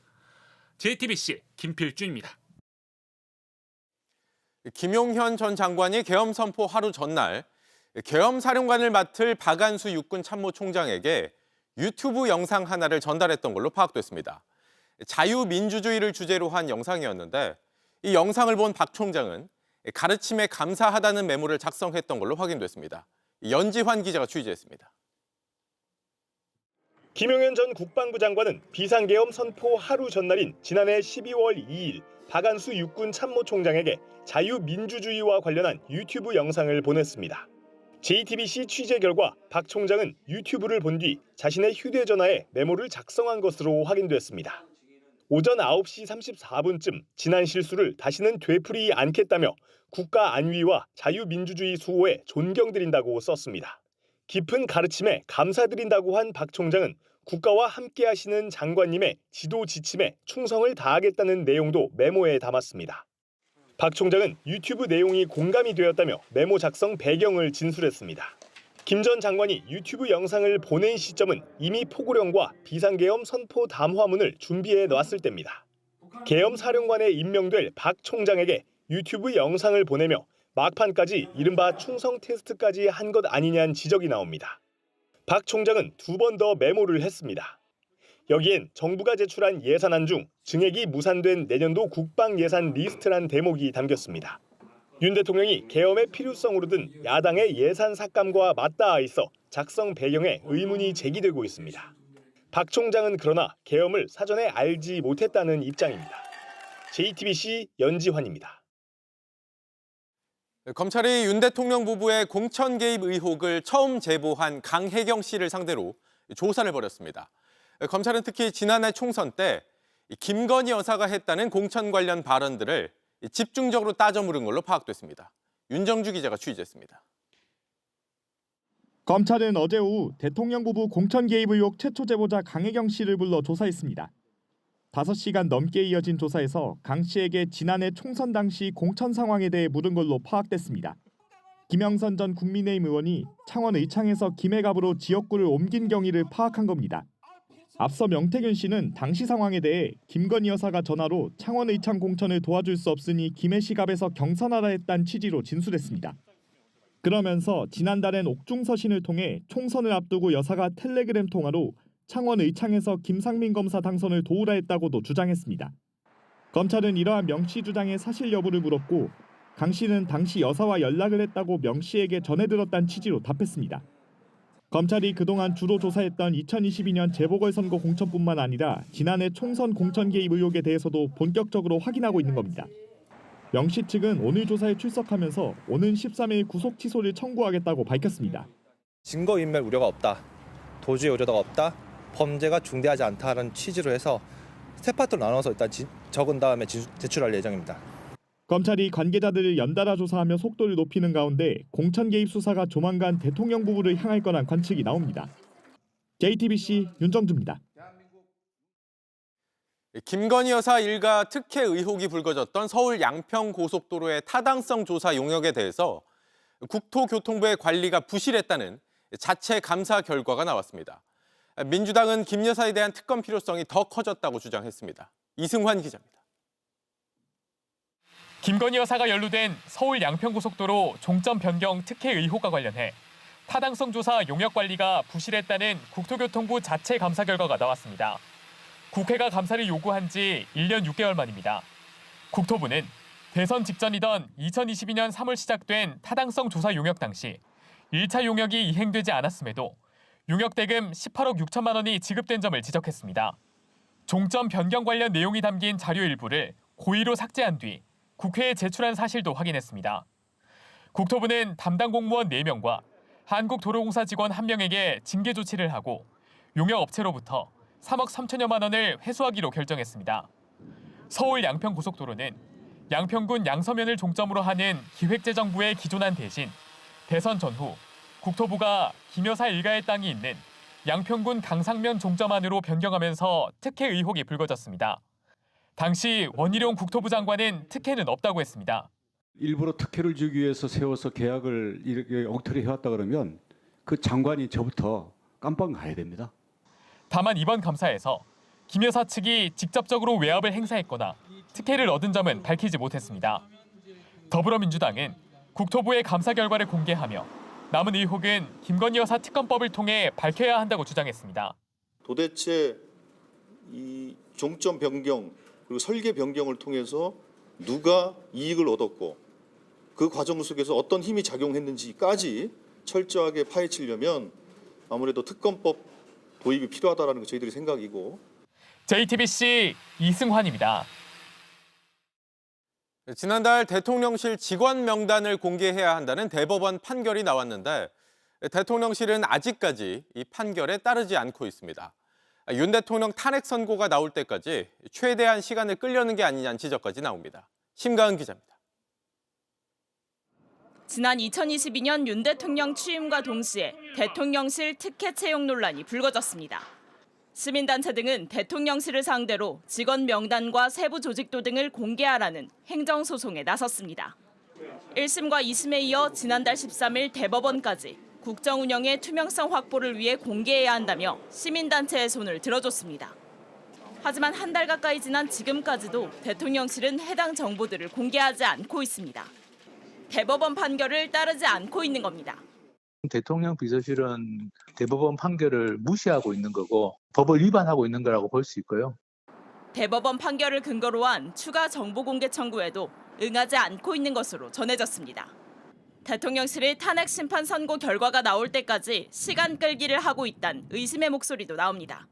Speaker 7: JTBC 김필준입니다.
Speaker 2: 김용현 전 장관이 계엄 선포 하루 전날 계엄 사령관을 맡을 박안수 육군 참모총장에게 유튜브 영상 하나를 전달했던 걸로 파악됐습니다. 자유민주주의를 주제로 한 영상이었는데 이 영상을 본 박 총장은 가르침에 감사하다는 메모를 작성했던 걸로 확인됐습니다. 연지환 기자가 취재했습니다.
Speaker 9: 김용현 전 국방부 장관은 비상계엄 선포 하루 전날인 지난해 12월 2일 박안수 육군 참모총장에게 자유민주주의와 관련한 유튜브 영상을 보냈습니다. JTBC 취재 결과 박 총장은 유튜브를 본 뒤 자신의 휴대전화에 메모를 작성한 것으로 확인됐습니다. 오전 9시 34분쯤 지난 실수를 다시는 되풀이 않겠다며 국가 안위와 자유민주주의 수호에 존경드린다고 썼습니다. 깊은 가르침에 감사드린다고 한 박 총장은 국가와 함께하시는 장관님의 지도 지침에 충성을 다하겠다는 내용도 메모에 담았습니다. 박 총장은 유튜브 내용이 공감이 되었다며 메모 작성 배경을 진술했습니다. 김 전 장관이 유튜브 영상을 보낸 시점은 이미 포고령과 비상계엄 선포 담화문을 준비해 놨을 때입니다. 계엄 사령관에 임명될 박 총장에게 유튜브 영상을 보내며 막판까지 이른바 충성 테스트까지 한 것 아니냐는 지적이 나옵니다. 박 총장은 2번 더 메모를 했습니다. 여기엔 정부가 제출한 예산안 중 증액이 무산된 내년도 국방 예산 리스트란 대목이 담겼습니다. 윤 대통령이 계엄의 필요성으로 든 야당의 예산 삭감과 맞닿아 있어 작성 배경에 의문이 제기되고 있습니다. 박 총장은 그러나 계엄을 사전에 알지 못했다는 입장입니다. JTBC 연지환입니다.
Speaker 2: 검찰이 윤 대통령 부부의 공천 개입 의혹을 처음 제보한 강혜경 씨를 상대로 조사를 벌였습니다. 검찰은 특히 지난해 총선 때 김건희 여사가 했다는 공천 관련 발언들을 집중적으로 따져 물은 걸로 파악됐습니다. 윤정주 기자가 취재했습니다.
Speaker 5: 검찰은 어제 오후 대통령 부부 공천 개입 의혹 최초 제보자 강혜경 씨를 불러 조사했습니다. 5시간 넘게 이어진 조사에서 강 씨에게 지난해 총선 당시 공천 상황에 대해 물은 걸로 파악됐습니다. 김영선 전 국민의힘 의원이 창원 의창에서 김해갑으로 지역구를 옮긴 경위를 파악한 겁니다. 앞서 명태균 씨는 당시 상황에 대해 김건희 여사가 전화로 창원 의창 공천을 도와줄 수 없으니 김해시갑에서 경선하라 했다는 취지로 진술했습니다. 그러면서 지난달엔 옥중 서신을 통해 총선을 앞두고 여사가 텔레그램 통화로 창원 의창에서 김상민 검사 당선을 도우라 했다고도 주장했습니다. 검찰은 이러한 명 씨 주장의 사실 여부를 물었고 강 씨는 당시 여사와 연락을 했다고 명 씨에게 전해 들었다는 취지로 답했습니다. 검찰이 그동안 주로 조사했던 2022년 재보궐선거 공천뿐만 아니라 지난해 총선 공천 개입 의혹에 대해서도 본격적으로 확인하고 있는 겁니다. 명 씨 측은 오늘 조사에 출석하면서 오는 13일 구속 취소를 청구하겠다고 밝혔습니다.
Speaker 10: 증거인멸 우려가 없다. 도주의 우려가 없다. 범죄가 중대하지 않다는 취지로 해서 세 파트로 나눠서 일단 적은 다음에 제출할 예정입니다.
Speaker 5: 검찰이 관계자들을 연달아 조사하며 속도를 높이는 가운데 공천 개입 수사가 조만간 대통령 부부를 향할 거란 관측이 나옵니다. JTBC 윤정주입니다.
Speaker 2: 김건희 여사 일가 특혜 의혹이 불거졌던 서울 양평고속도로의 타당성 조사 용역에 대해서 국토교통부의 관리가 부실했다는 자체 감사 결과가 나왔습니다. 민주당은 김 여사에 대한 특검 필요성이 더 커졌다고 주장했습니다. 이승환 기자입니다.
Speaker 11: 김건희 여사가 연루된 서울 양평고속도로 종점 변경 특혜 의혹과 관련해 타당성 조사 용역 관리가 부실했다는 국토교통부 자체 감사 결과가 나왔습니다. 국회가 감사를 요구한 지 1년 6개월 만입니다. 국토부는 대선 직전이던 2022년 3월 시작된 타당성 조사 용역 당시 1차 용역이 이행되지 않았음에도 용역 대금 18억 6천만 원이 지급된 점을 지적했습니다. 종점 변경 관련 내용이 담긴 자료 일부를 고의로 삭제한 뒤 국회에 제출한 사실도 확인했습니다. 국토부는 담당 공무원 4명과 한국도로공사 직원 1명에게 징계 조치를 하고 용역 업체로부터 3억 3천여만 원을 회수하기로 결정했습니다. 서울 양평고속도로는 양평군 양서면을 종점으로 하는 기획재정부의 기존안 대신 대선 전후 국토부가 김 여사 일가의 땅이 있는 양평군 강상면 종점안으로 변경하면서 특혜 의혹이 불거졌습니다. 당시 원희룡 국토부 장관은 특혜는 없다고 했습니다.
Speaker 12: 일부러 특혜를 주기 위해서 세워서 계약을 이렇게 엉터리 해왔다 그러면 그 장관이 저부터 깜빵 가야 됩니다.
Speaker 11: 다만 이번 감사에서 김 여사 측이 직접적으로 외압을 행사했거나 특혜를 얻은 점은 밝히지 못했습니다. 더불어민주당은 국토부의 감사 결과를 공개하며 남은 의혹은 김건희 여사 특검법을 통해 밝혀야 한다고 주장했습니다.
Speaker 13: 도대체 이 종점 변경 그리고 설계 변경을 통해서 누가 이익을 얻었고 그 과정 속에서 어떤 힘이 작용했는지까지 철저하게 파헤치려면 아무래도 특검법 도입이 필요하다는 게 저희들의 생각이고.
Speaker 11: JTBC 이승환입니다.
Speaker 2: 지난달 대통령실 직원 명단을 공개해야 한다는 대법원 판결이 나왔는데 대통령실은 아직까지 이 판결에 따르지 않고 있습니다. 윤 대통령 탄핵 선고가 나올 때까지 최대한 시간을 끌려는 게 아니냐는 지적까지 나옵니다. 심가은 기자입니다.
Speaker 14: 지난 2022년 윤 대통령 취임과 동시에 대통령실 특혜 채용 논란이 불거졌습니다. 시민단체 등은 대통령실을 상대로 직원 명단과 세부 조직도 등을 공개하라는 행정소송에 나섰습니다. 1심과 2심에 이어 지난달 13일 대법원까지 국정 운영의 투명성 확보를 위해 공개해야 한다며 시민단체의 손을 들어줬습니다. 하지만 한 달 가까이 지난 지금까지도 대통령실은 해당 정보들을 공개하지 않고 있습니다. 대법원 판결을 따르지 않고 있는 겁니다.
Speaker 26: 대통령 비서실은 대법원 판결을 무시하고 있는 거고 법을 위반하고 있는 거라고 볼 수 있고요.
Speaker 14: 대법원 판결을 근거로 한 추가 정보 공개 청구에도 응하지 않고 있는 것으로 전해졌습니다. 대통령실이 탄핵 심판 선고 결과가 나올 때까지 시간 끌기를 하고 있다는 의심의 목소리도 나옵니다.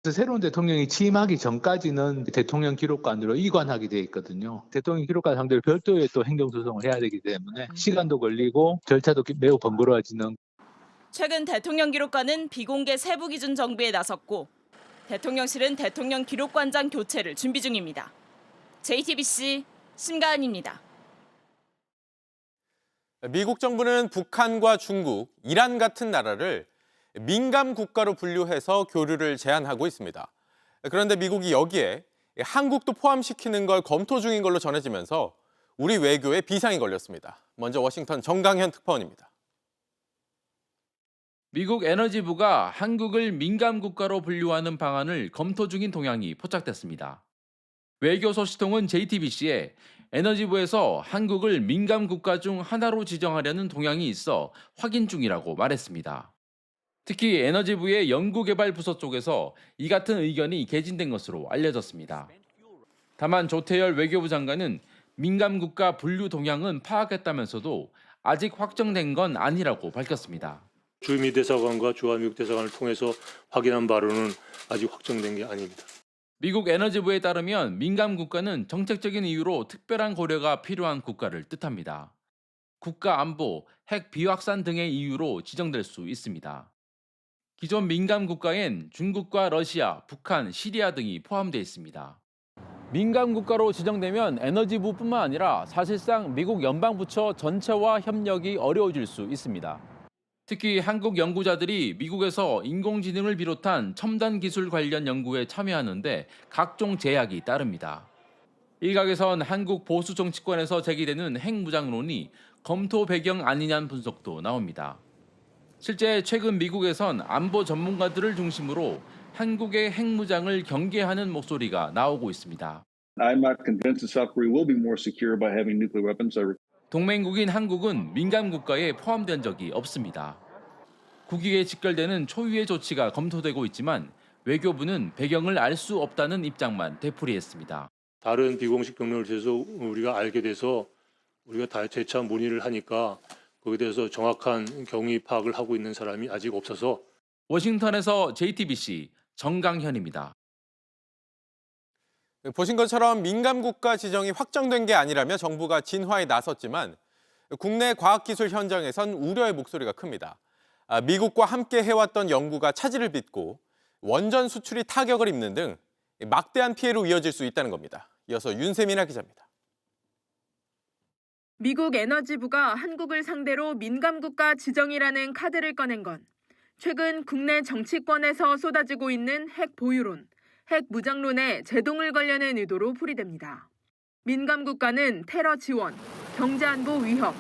Speaker 26: 새로운 대통령이 취임하기 전까지는 대통령 기록관으로 이관하게 돼 있거든요. 대통령 기록관 상대로 별도의 또 행정소송을 해야 되기 때문에 시간도 걸리고 절차도 매우 번거로워지는.
Speaker 14: 최근 대통령 기록관은 비공개 세부 기준 정비에 나섰고 대통령실은 대통령 기록관장 교체를 준비 중입니다. JTBC 심가은입니다.
Speaker 2: 미국 정부는 북한과 중국, 이란 같은 나라를 민감 국가로 분류해서 교류를 제한하고 있습니다. 그런데 미국이 여기에 한국도 포함시키는 걸 검토 중인 걸로 전해지면서 우리 외교에 비상이 걸렸습니다. 먼저 워싱턴 정강현 특파원입니다.
Speaker 15: 미국 에너지부가 한국을 민감 국가로 분류하는 방안을 검토 중인 동향이 포착됐습니다. 외교소식통은 JTBC에 에너지부에서 한국을 민감 국가 중 하나로 지정하려는 동향이 있어 확인 중이라고 말했습니다. 특히 에너지부의 연구개발부서 쪽에서 이 같은 의견이 개진된 것으로 알려졌습니다. 다만 조태열 외교부 장관은 민감 국가 분류 동향은 파악했다면서도 아직 확정된 건 아니라고 밝혔습니다.
Speaker 16: 주미 대사관과 주한미국 대사관을 통해서 확인한 바로는 아직 확정된 게 아닙니다.
Speaker 15: 미국 에너지부에 따르면 민감 국가는 정책적인 이유로 특별한 고려가 필요한 국가를 뜻합니다. 국가 안보, 핵 비확산 등의 이유로 지정될 수 있습니다. 기존 민감 국가엔 중국과 러시아, 북한, 시리아 등이 포함되어 있습니다. 민감 국가로 지정되면 에너지부뿐만 아니라 사실상 미국 연방부처 전체와 협력이 어려워질 수 있습니다. 특히 한국 연구자들이 미국에서 인공지능을 비롯한 첨단 기술 관련 연구에 참여하는데 각종 제약이 따릅니다. 일각에선 한국 보수 정치권에서 제기되는 핵무장론이 검토 배경 아니냐는 분석도 나옵니다. 실제 최근 미국에선 안보 전문가들을 중심으로 한국의 핵무장을 경계하는 목소리가 나오고 있습니다.
Speaker 17: I'm not convinced that South Korea will be more secure by having nuclear weapons.
Speaker 15: 동맹국인 한국은 민감 국가에 포함된 적이 없습니다. 국익에 직결되는 초유의 조치가 검토되고 있지만 외교부는 배경을 알 수 없다는 입장만 되풀이했습니다.
Speaker 16: 다른 비공식 경로를 통해서 우리가 알게 돼서 우리가 다 재차 문의를 하니까 거기에 대해서 정확한 경위 파악을 하고 있는 사람이 아직 없어서.
Speaker 15: 워싱턴에서 JTBC 정강현입니다.
Speaker 2: 보신 것처럼 민감 국가 지정이 확정된 게 아니라며 정부가 진화에 나섰지만 국내 과학기술 현장에선 우려의 목소리가 큽니다. 미국과 함께 해왔던 연구가 차질을 빚고 원전 수출이 타격을 입는 등 막대한 피해로 이어질 수 있다는 겁니다. 이어서 윤세민아 기자입니다.
Speaker 18: 미국 에너지부가 한국을 상대로 민감국가 지정이라는 카드를 꺼낸 건 최근 국내 정치권에서 쏟아지고 있는 핵 보유론, 핵 무장론에 제동을 걸려는 의도로 풀이됩니다. 민감국가는 테러 지원, 경제안보 위협,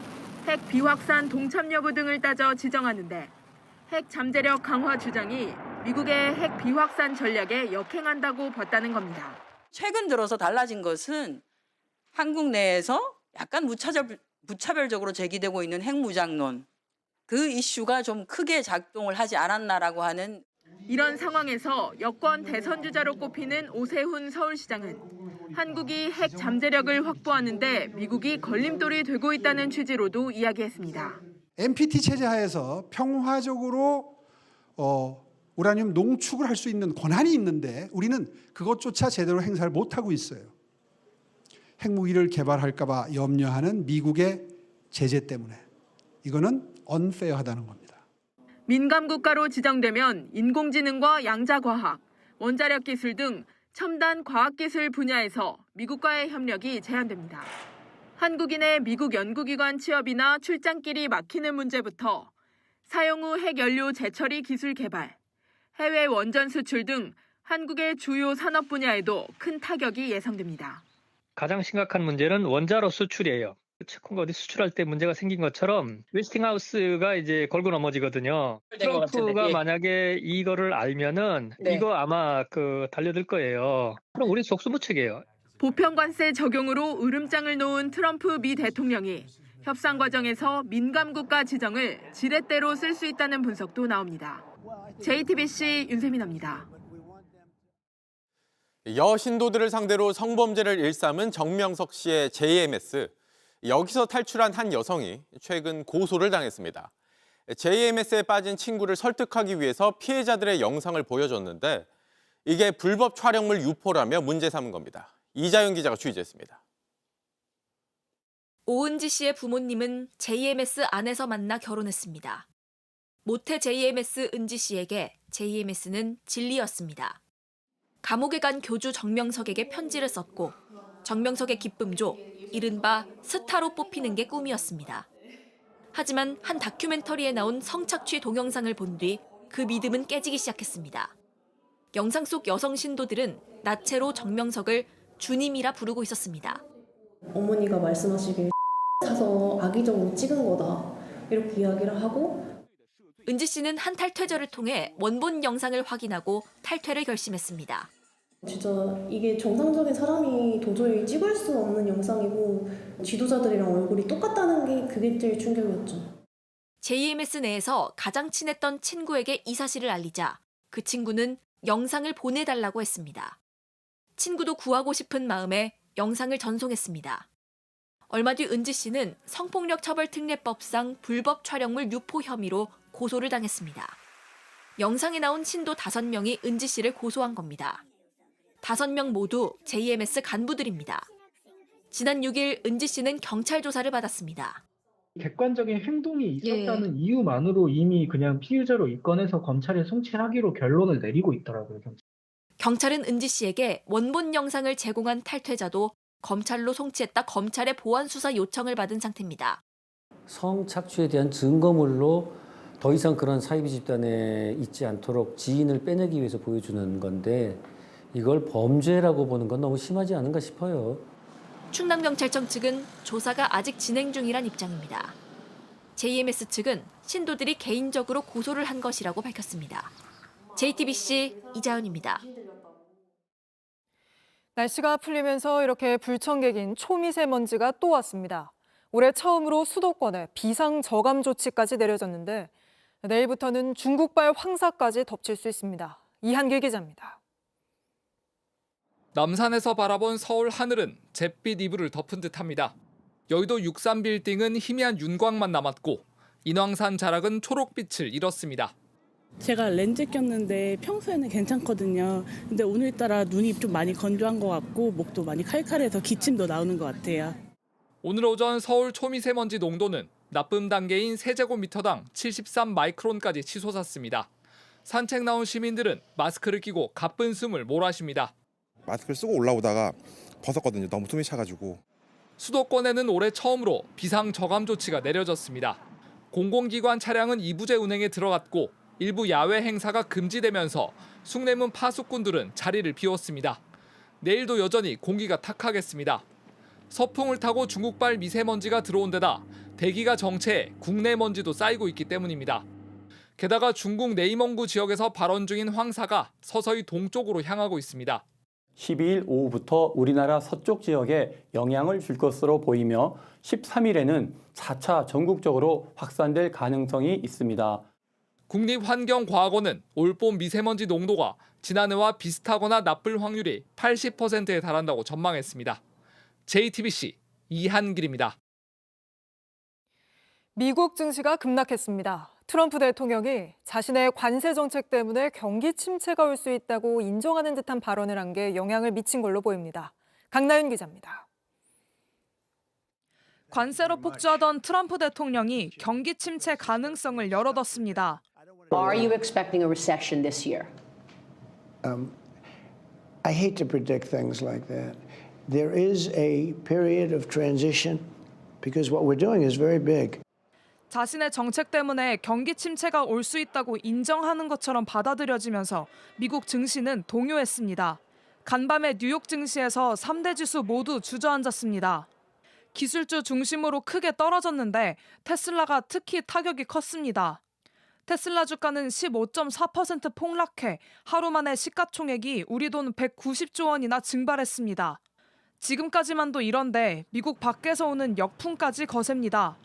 Speaker 18: 핵 비확산 동참 여부 등을 따져 지정하는데 핵 잠재력 강화 주장이 미국의 핵 비확산 전략에 역행한다고 봤다는 겁니다.
Speaker 19: 최근 들어서 달라진 것은 한국 내에서 약간 무차별적으로 제기되고 있는 핵무장론, 그 이슈가 좀 크게 작동을 하지 않았나라고 하는.
Speaker 18: 이런 상황에서 여권 대선 주자로 꼽히는 오세훈 서울시장은 한국이 핵 잠재력을 확보하는 데 미국이 걸림돌이 되고 있다는 취지로도 이야기했습니다.
Speaker 21: NPT 체제 하에서 평화적으로 우라늄 농축을 할 수 있는 권한이 있는데 우리는 그것조차 제대로 행사를 못하고 있어요. 핵무기를 개발할까 봐 염려하는 미국의 제재 때문에 이거는 언페어하다는 겁니다.
Speaker 18: 민감 국가로 지정되면 인공지능과 양자과학, 원자력 기술 등 첨단 과학기술 분야에서 미국과의 협력이 제한됩니다. 한국인의 미국 연구기관 취업이나 출장길이 막히는 문제부터 사용 후 핵연료 재처리 기술 개발, 해외 원전 수출 등 한국의 주요 산업 분야에도 큰 타격이 예상됩니다.
Speaker 27: 가장 심각한 문제는 원자로 수출이에요. 채권가 어디 수출할 때 문제가 생긴 것처럼 웨스팅하우스가 이제 걸고 넘어지거든요. 트럼프가 만약에 이거를 알면은 이거 아마 달려들 거예요. 그럼 우리 속수무책이에요.
Speaker 18: 보편관세 적용으로 으름장을 놓은 트럼프 미 대통령이 협상 과정에서 민감국가 지정을 지렛대로 쓸 수 있다는 분석도 나옵니다. JTBC 윤세민입니다.
Speaker 2: 여신도들을 상대로 성범죄를 일삼은 정명석 씨의 JMS. 여기서 탈출한 한 여성이 최근 고소를 당했습니다. JMS에 빠진 친구를 설득하기 위해서 피해자들의 영상을 보여줬는데 이게 불법 촬영물 유포라며 문제 삼은 겁니다. 이자연 기자가 취재했습니다.
Speaker 28: 오은지 씨의 부모님은 JMS 안에서 만나 결혼했습니다.
Speaker 1: 모태 JMS 은지 씨에게 JMS는 진리였습니다. 감옥에 간 교주 정명석에게 편지를 썼고 정명석의 기쁨조, 이른바 스타로 뽑히는 게 꿈이었습니다. 하지만 한 다큐멘터리에 나온 성착취 동영상을 본 뒤 그 믿음은 깨지기 시작했습니다. 영상 속 여성 신도들은 나체로 정명석을 주님이라 부르고 있었습니다.
Speaker 3: 어머니가 말씀하시길 사서 악의적으로 찍은 거다 이렇게 이야기를 하고
Speaker 1: 은지 씨는 한 탈퇴절을 통해 원본 영상을 확인하고 탈퇴를 결심했습니다.
Speaker 3: 진짜 이게 정상적인 사람이 도저히 찍을 수 없는 영상이고 지도자들이랑 얼굴이 똑같다는 게 그게 제일 충격이었죠.
Speaker 1: JMS 내에서 가장 친했던 친구에게 이 사실을 알리자 그 친구는 영상을 보내달라고 했습니다. 친구도 구하고 싶은 마음에 영상을 전송했습니다. 얼마 뒤 은지 씨는 성폭력처벌특례법상 불법 촬영물 유포 혐의로 고소를 당했습니다. 영상에 나온 신도 5명이 은지 씨를 고소한 겁니다. 5명 모두 JMS 간부들입니다. 지난 6일 은지 씨는 경찰 조사를 받았습니다.
Speaker 4: 객관적인 행동이 있었다는 이유만으로 이미 그냥 피의자로 입건해서 검찰에 송치하기로 결론을 내리고 있더라고요.
Speaker 1: 경찰은 은지 씨에게 원본 영상을 제공한 탈퇴자도 검찰로 송치했다 검찰의 보완 수사 요청을 받은 상태입니다.
Speaker 20: 성착취에 대한 증거물로 더 이상 그런 사이비 집단에 있지 않도록 지인을 빼내기 위해서 보여주는 건데 이걸 범죄라고 보는 건 너무 심하지 않은가 싶어요.
Speaker 1: 충남경찰청 측은 조사가 아직 진행 중이란 입장입니다. JMS 측은 신도들이 개인적으로 고소를 한 것이라고 밝혔습니다. JTBC 이자은입니다.
Speaker 22: 날씨가 풀리면서 이렇게 불청객인 초미세먼지가 또 왔습니다. 올해 처음으로 수도권에 비상저감 조치까지 내려졌는데 내일부터는 중국발 황사까지 덮칠 수 있습니다. 이한길 기자입니다.
Speaker 11: 남산에서 바라본 서울 하늘은 잿빛 이불을 덮은 듯합니다. 여의도 63 빌딩은 희미한 윤광만 남았고 인왕산 자락은 초록빛을 잃었습니다.
Speaker 23: 제가 렌즈 꼈는데 평소에는 괜찮거든요. 근데 오늘따라 눈이 좀 많이 건조한 것 같고 목도 많이 칼칼해서 기침도 나오는 것 같아요.
Speaker 11: 오늘 오전 서울 초미세먼지 농도는 나쁨 단계인 세제곱미터당 73 마이크론까지 치솟았습니다. 산책 나온 시민들은 마스크를 끼고 가쁜 숨을 몰아쉽니다.
Speaker 24: 마스크를 쓰고 올라오다가 벗었거든요. 너무 숨이 차가지고.
Speaker 11: 수도권에는 올해 처음으로 비상저감 조치가 내려졌습니다. 공공기관 차량은 이부제 운행에 들어갔고 일부 야외 행사가 금지되면서 숭례문 파수꾼들은 자리를 비웠습니다. 내일도 여전히 공기가 탁하겠습니다. 서풍을 타고 중국발 미세먼지가 들어온 데다 대기가 정체해 국내 먼지도 쌓이고 있기 때문입니다. 게다가 중국 내이멍구 지역에서 발원 중인 황사가 서서히 동쪽으로 향하고 있습니다.
Speaker 28: 12일 오후부터 우리나라 서쪽 지역에 영향을 줄 것으로 보이며 13일에는 4차 전국적으로 확산될 가능성이 있습니다.
Speaker 11: 국립환경과학원은 올봄 미세먼지 농도가 지난해와 비슷하거나 나쁠 확률이 80%에 달한다고 전망했습니다. JTBC 이한길입니다.
Speaker 22: 미국 증시가 급락했습니다. 트럼프 대통령이 자신의 관세 정책 때문에 경기 침체가 올 수 있다고 인정하는 듯한 발언을 한 게 영향을 미친 걸로 보입니다. 강나윤 기자입니다.
Speaker 29: 관세로 폭주하던 트럼프 대통령이 경기 침체 가능성을 열어뒀습니다.
Speaker 30: Are you expecting a recession this year?
Speaker 31: I hate to predict things like that. There is a period of transition because what we're doing is very big.
Speaker 29: 자신의 정책 때문에 경기 침체가 올 수 있다고 인정하는 것처럼 받아들여지면서 미국 증시는 동요했습니다. 간밤에 뉴욕 증시에서 3대 지수 모두 주저앉았습니다. 기술주 중심으로 크게 떨어졌는데 테슬라가 특히 타격이 컸습니다. 테슬라 주가는 15.4% 폭락해 하루 만에 시가총액이 우리 돈 190조 원이나 증발했습니다. 지금까지만도 이런데 미국 밖에서 오는 역풍까지 거셉니다.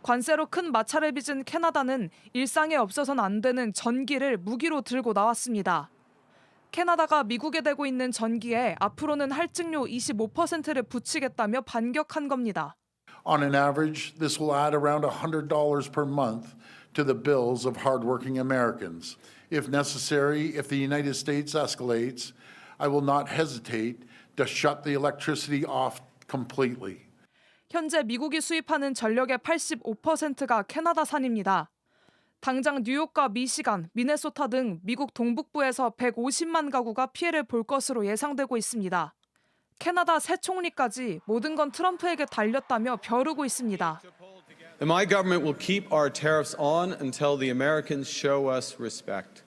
Speaker 29: 관세로 큰 마찰을 빚은 캐나다는 일상에 없어서는 안 되는 전기를 무기로 들고 나왔습니다. 캐나다가 미국에 대고 있는 전기에 앞으로는 할증료 25%를 붙이겠다며 반격한 겁니다.
Speaker 32: On an average, this will add around $100 per month to the bills of hardworking Americans. If necessary, if the United States escalates, I will not hesitate to shut the electricity off completely.
Speaker 29: 현재 미국이 수입하는 전력의 85%가 캐나다산입니다. 당장 뉴욕과 미시간, 미네소타 등 미국 동북부에서 150만 가구가 피해를 볼 것으로 예상되고 있습니다. 캐나다 새 총리까지 모든 건 트럼프에게 달렸다며 벼르고 있습니다.
Speaker 5: My government will keep our tariffs on until the Americans show us respect.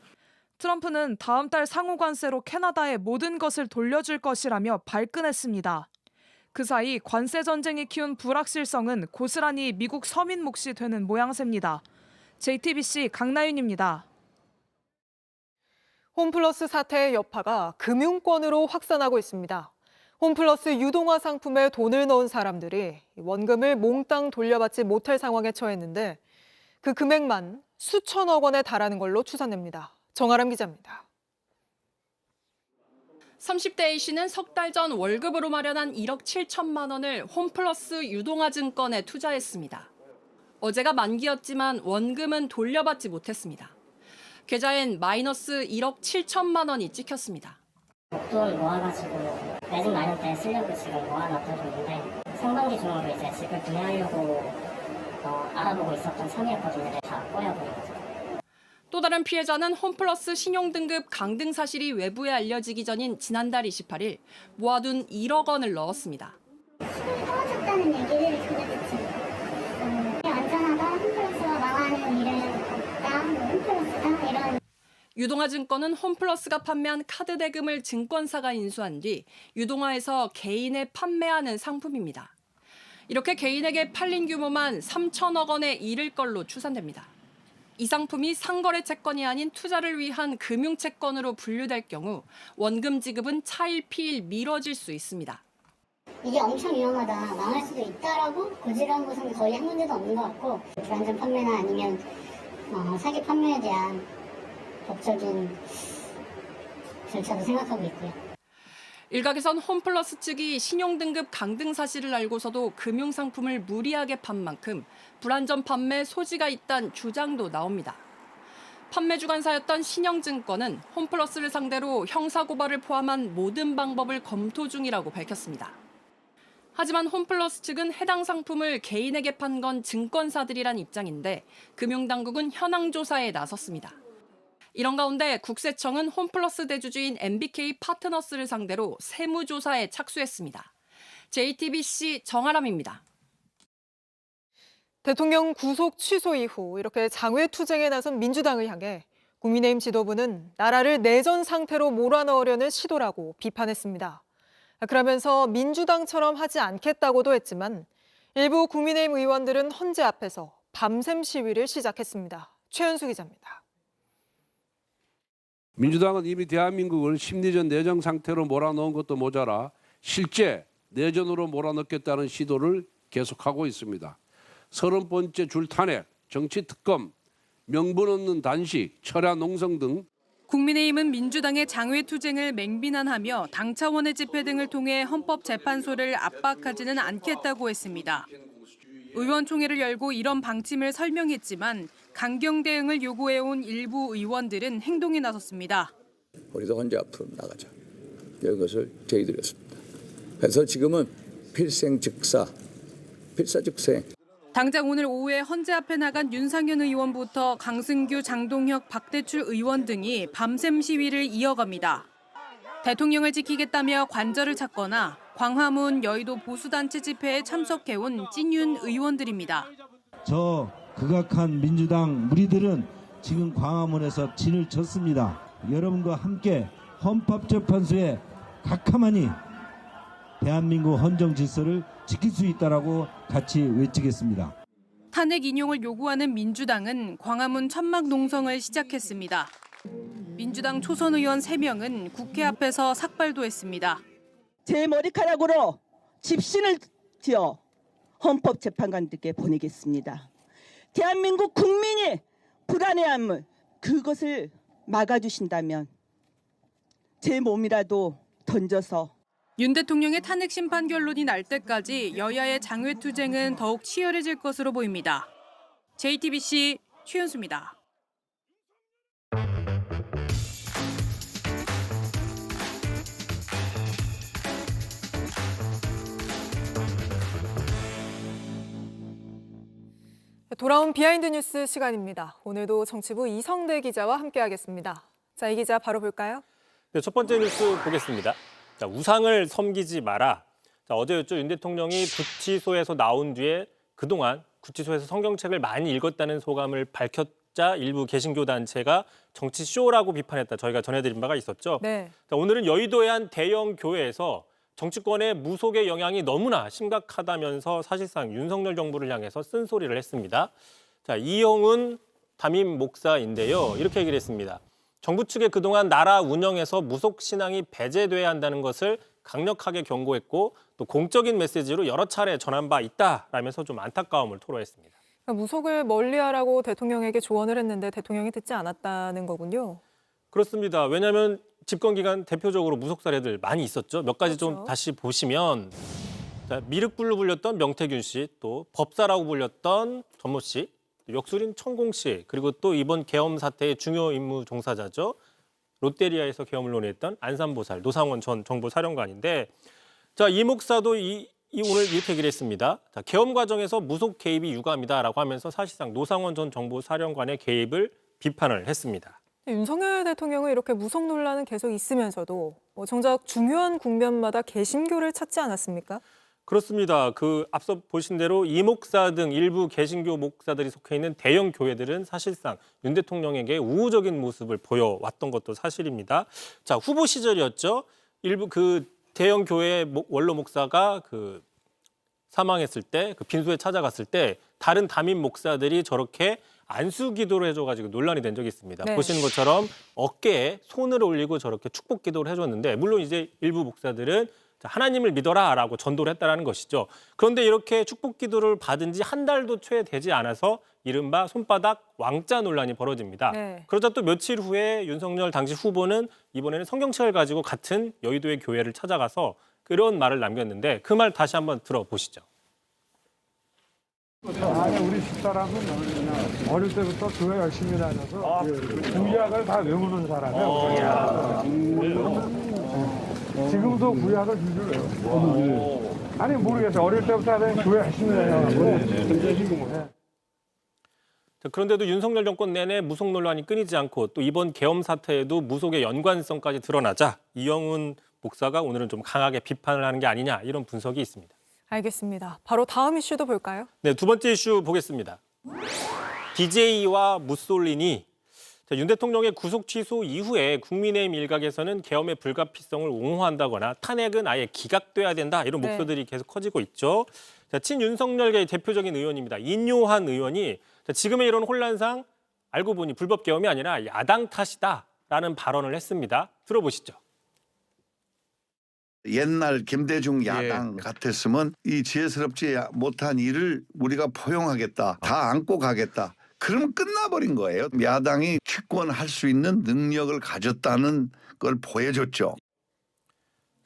Speaker 29: 트럼프는 다음 달 상호 관세로 캐나다에 모든 것을 돌려줄 것이라며 발끈했습니다. 그 사이 관세 전쟁이 키운 불확실성은 고스란히 미국 서민 몫이 되는 모양새입니다. JTBC 강나윤입니다.
Speaker 22: 홈플러스 사태의 여파가 금융권으로 확산하고 있습니다. 홈플러스 유동화 상품에 돈을 넣은 사람들이 원금을 몽땅 돌려받지 못할 상황에 처했는데 그 금액만 수천억 원에 달하는 걸로 추산됩니다. 정아람 기자입니다.
Speaker 6: 30대 A씨는 석 달 전 월급으로 마련한 1억 7천만 원을 홈플러스 유동화 증권에 투자했습니다. 어제가 만기였지만 원금은 돌려받지 못했습니다. 계좌엔 마이너스 1억 7천만 원이 찍혔습니다.
Speaker 7: 목돈을 모아가지고 내집 마련 때 쓰려고 지금 모아놨던 돈인데 상반기 중으로 이제 집을 구매하려고 알아보고 있었던 참이었거든요. 다 꼬여버리거든요.
Speaker 6: 또 다른 피해자는 홈플러스 신용등급 강등 사실이 외부에 알려지기 전인 지난달 28일 모아둔 1억 원을 넣었습니다.
Speaker 7: 수익이 떨어졌다는 얘기를 전혀 듣지 못했어요. 안전하다, 홈플러스가 망하는 일은 없다, 홈플러스다 이런.
Speaker 6: 유동화증권은 홈플러스가 판매한 카드 대금을 증권사가 인수한 뒤 유동화에서 개인에 판매하는 상품입니다. 이렇게 개인에게 팔린 규모만 3천억 원에 이를 걸로 추산됩니다. 이 상품이 상거래 채권이 아닌 투자를 위한 금융채권으로 분류될 경우 원금 지급은 차일피일 미뤄질 수 있습니다.
Speaker 7: 이게 엄청 위험하다, 망할 수도 있다라고 고지한 곳은 거의 한 군데도 없는 것 같고 불안전 판매나 아니면 사기 판매에 대한 법적인 절차도 생각하고 있고요.
Speaker 6: 일각에선 홈플러스 측이 신용등급 강등 사실을 알고서도 금융상품을 무리하게 판 만큼 불안전 판매 소지가 있다는 주장도 나옵니다. 판매 주관사였던 신영증권은 홈플러스를 상대로 형사고발을 포함한 모든 방법을 검토 중이라고 밝혔습니다. 하지만 홈플러스 측은 해당 상품을 개인에게 판 건 증권사들이란 입장인데 금융당국은 현황 조사에 나섰습니다. 이런 가운데 국세청은 홈플러스 대주주인 MBK 파트너스를 상대로 세무조사에 착수했습니다. JTBC 정아람입니다.
Speaker 22: 대통령 구속 취소 이후 이렇게 장외투쟁에 나선 민주당을 향해 국민의힘 지도부는 나라를 내전 상태로 몰아넣으려는 시도라고 비판했습니다. 그러면서 민주당처럼 하지 않겠다고도 했지만 일부 국민의힘 의원들은 헌재 앞에서 밤샘 시위를 시작했습니다. 최현수 기자입니다.
Speaker 8: 민주당은 이미 대한민국을 심리전 내정 상태로 몰아넣은 것도 모자라 실제 내전으로 몰아넣겠다는 시도를 계속하고 있습니다. 30번째 줄 탄핵, 정치 특검, 명분 없는 단식, 철야 농성 등
Speaker 29: 국민의힘은 민주당의 장외투쟁을 맹비난하며 당 차원의 집회 등을 통해 헌법재판소를 압박하지는 않겠다고 했습니다. 의원총회를 열고 이런 방침을 설명했지만 강경 대응을 요구해온 일부 의원들은 행동에 나섰습니다.
Speaker 9: 우리도 헌재 앞으로 나가자. 이런 것을 제의드렸습니다. 그래서 지금은 필생즉사, 필사즉생.
Speaker 29: 당장 오늘 오후에 헌재 앞에 나간 윤상현 의원부터 강승규, 장동혁, 박대출 의원 등이 밤샘 시위를 이어갑니다. 대통령을 지키겠다며 관절을 찾거나 광화문, 여의도 보수단체 집회에 참석해온 찐윤 의원들입니다.
Speaker 10: 저 극악한 민주당 무리들은 지금 광화문에서 진을 쳤습니다. 여러분과 함께 헌법재판소에 각하마니 대한민국 헌정 질서를 지킬 수 있다라고 같이 외치겠습니다.
Speaker 29: 탄핵 인용을 요구하는 민주당은 광화문 천막 농성을 시작했습니다. 민주당 초선 의원 3명은 국회 앞에서 삭발도 했습니다.
Speaker 12: 제 머리카락으로 집신을 지어 헌법재판관들께 보내겠습니다. 대한민국 국민이 불안해함을 그것을 막아주신다면 제 몸이라도 던져서
Speaker 29: 윤 대통령의 탄핵 심판 결론이 날 때까지 여야의 장외투쟁은 더욱 치열해질 것으로 보입니다. JTBC 최윤수입니다.
Speaker 22: 돌아온 비하인드 뉴스 시간입니다. 오늘도 정치부 이성대 기자와 함께하겠습니다. 자, 이 기자 바로 볼까요?
Speaker 2: 네, 첫 번째 뉴스 보겠습니다. 자, 우상을 섬기지 마라. 자, 어제였죠. 윤 대통령이 구치소에서 나온 뒤에 그동안 구치소에서 성경책을 많이 읽었다는 소감을 밝혔자 일부 개신교 단체가 정치쇼라고 비판했다. 저희가 전해드린 바가 있었죠.
Speaker 22: 네.
Speaker 2: 자, 오늘은 여의도의 한 대형 교회에서 정치권의 무속의 영향이 너무나 심각하다면서 사실상 윤석열 정부를 향해서 쓴소리를 했습니다. 자, 이영훈 담임 목사인데요. 이렇게 얘기를 했습니다. 정부 측에 그동안 나라 운영에서 무속 신앙이 배제돼야 한다는 것을 강력하게 경고했고 또 공적인 메시지로 여러 차례 전한 바 있다라면서 좀 안타까움을 토로했습니다.
Speaker 22: 그러니까 무속을 멀리하라고 대통령에게 조언을 했는데 대통령이 듣지 않았다는 거군요.
Speaker 2: 그렇습니다. 왜냐하면 집권 기간 대표적으로 무속 사례들 많이 있었죠. 몇 가지 좀
Speaker 22: 그렇죠.
Speaker 2: 다시 보시면 자, 미륵불로 불렸던 명태균 씨, 또 법사라고 불렸던 전모 씨, 역술인 천공 씨, 그리고 또 이번 계엄 사태의 중요 임무 종사자죠. 롯데리아에서 계엄을 논의했던 안산보살 노상원 전 정보사령관인데 자, 이 목사도 오늘 이렇게 얘기를 했습니다. 자, 계엄 과정에서 무속 개입이 유감이다라고 하면서 사실상 노상원 전 정보사령관의 개입을 비판을 했습니다.
Speaker 22: 윤석열 대통령은 이렇게 무속 논란은 계속 있으면서도 정작 중요한 국면마다 개신교를 찾지 않았습니까?
Speaker 2: 그렇습니다. 앞서 보신 대로 이 목사 등 일부 개신교 목사들이 속해 있는 대형 교회들은 사실상 윤 대통령에게 우호적인 모습을 보여왔던 것도 사실입니다. 자, 후보 시절이었죠. 일부 대형 교회 원로 목사가 사망했을 때 빈소에 찾아갔을 때 다른 담임 목사들이 저렇게 안수 기도를 해줘가지고 논란이 된 적이 있습니다.
Speaker 22: 네.
Speaker 2: 보시는 것처럼 어깨에 손을 올리고 저렇게 축복 기도를 해줬는데 물론 이제 일부 목사들은 하나님을 믿어라라고 전도를 했다는 것이죠. 그런데 이렇게 축복 기도를 받은 지 한 달도 채 되지 않아서 이른바 손바닥 왕자 논란이 벌어집니다.
Speaker 22: 네.
Speaker 2: 그러자 또 며칠 후에 윤석열 당시 후보는 이번에는 성경책을 가지고 같은 여의도의 교회를 찾아가서 그런 말을 남겼는데 그 말 다시 한번 들어보시죠.
Speaker 13: 아니 우리 집사람은 어릴 때부터 교회 열심히 다녀서 구약을 다 외우는 사람이에요. 지금도 구약을 줄줄 외워요. 아니 모르겠어요. 어릴 때부터 하던 교회 열심히 다녀서.
Speaker 2: 그런데도 윤석열 정권 내내 무속 논란이 끊이지 않고 또 이번 계엄 사태에도 무속의 연관성까지 드러나자 이영훈 목사가 오늘은 좀 강하게 비판을 하는 게 아니냐 이런 분석이 있습니다.
Speaker 22: 알겠습니다. 바로 다음 이슈도 볼까요?
Speaker 2: 네, 두 번째 이슈 보겠습니다. DJ와 무솔리니. 윤 대통령의 구속 취소 이후에 국민의힘 일각에서는 계엄의 불가피성을 옹호한다거나 탄핵은 아예 기각돼야 된다 이런
Speaker 22: 네.
Speaker 2: 목소들이 계속 커지고 있죠. 자, 친윤석열계의 대표적인 의원입니다. 인요한 의원이 지금의 이런 혼란상 알고 보니 불법 계엄이 아니라 야당 탓이다라는 발언을 했습니다. 들어보시죠.
Speaker 14: 옛날 김대중 야당 같았으면 이 지혜스럽지 못한 일을 우리가 포용하겠다. 다 안고 가겠다. 그러면 끝나버린 거예요. 야당이 집권할 수 있는 능력을 가졌다는 걸 보여줬죠.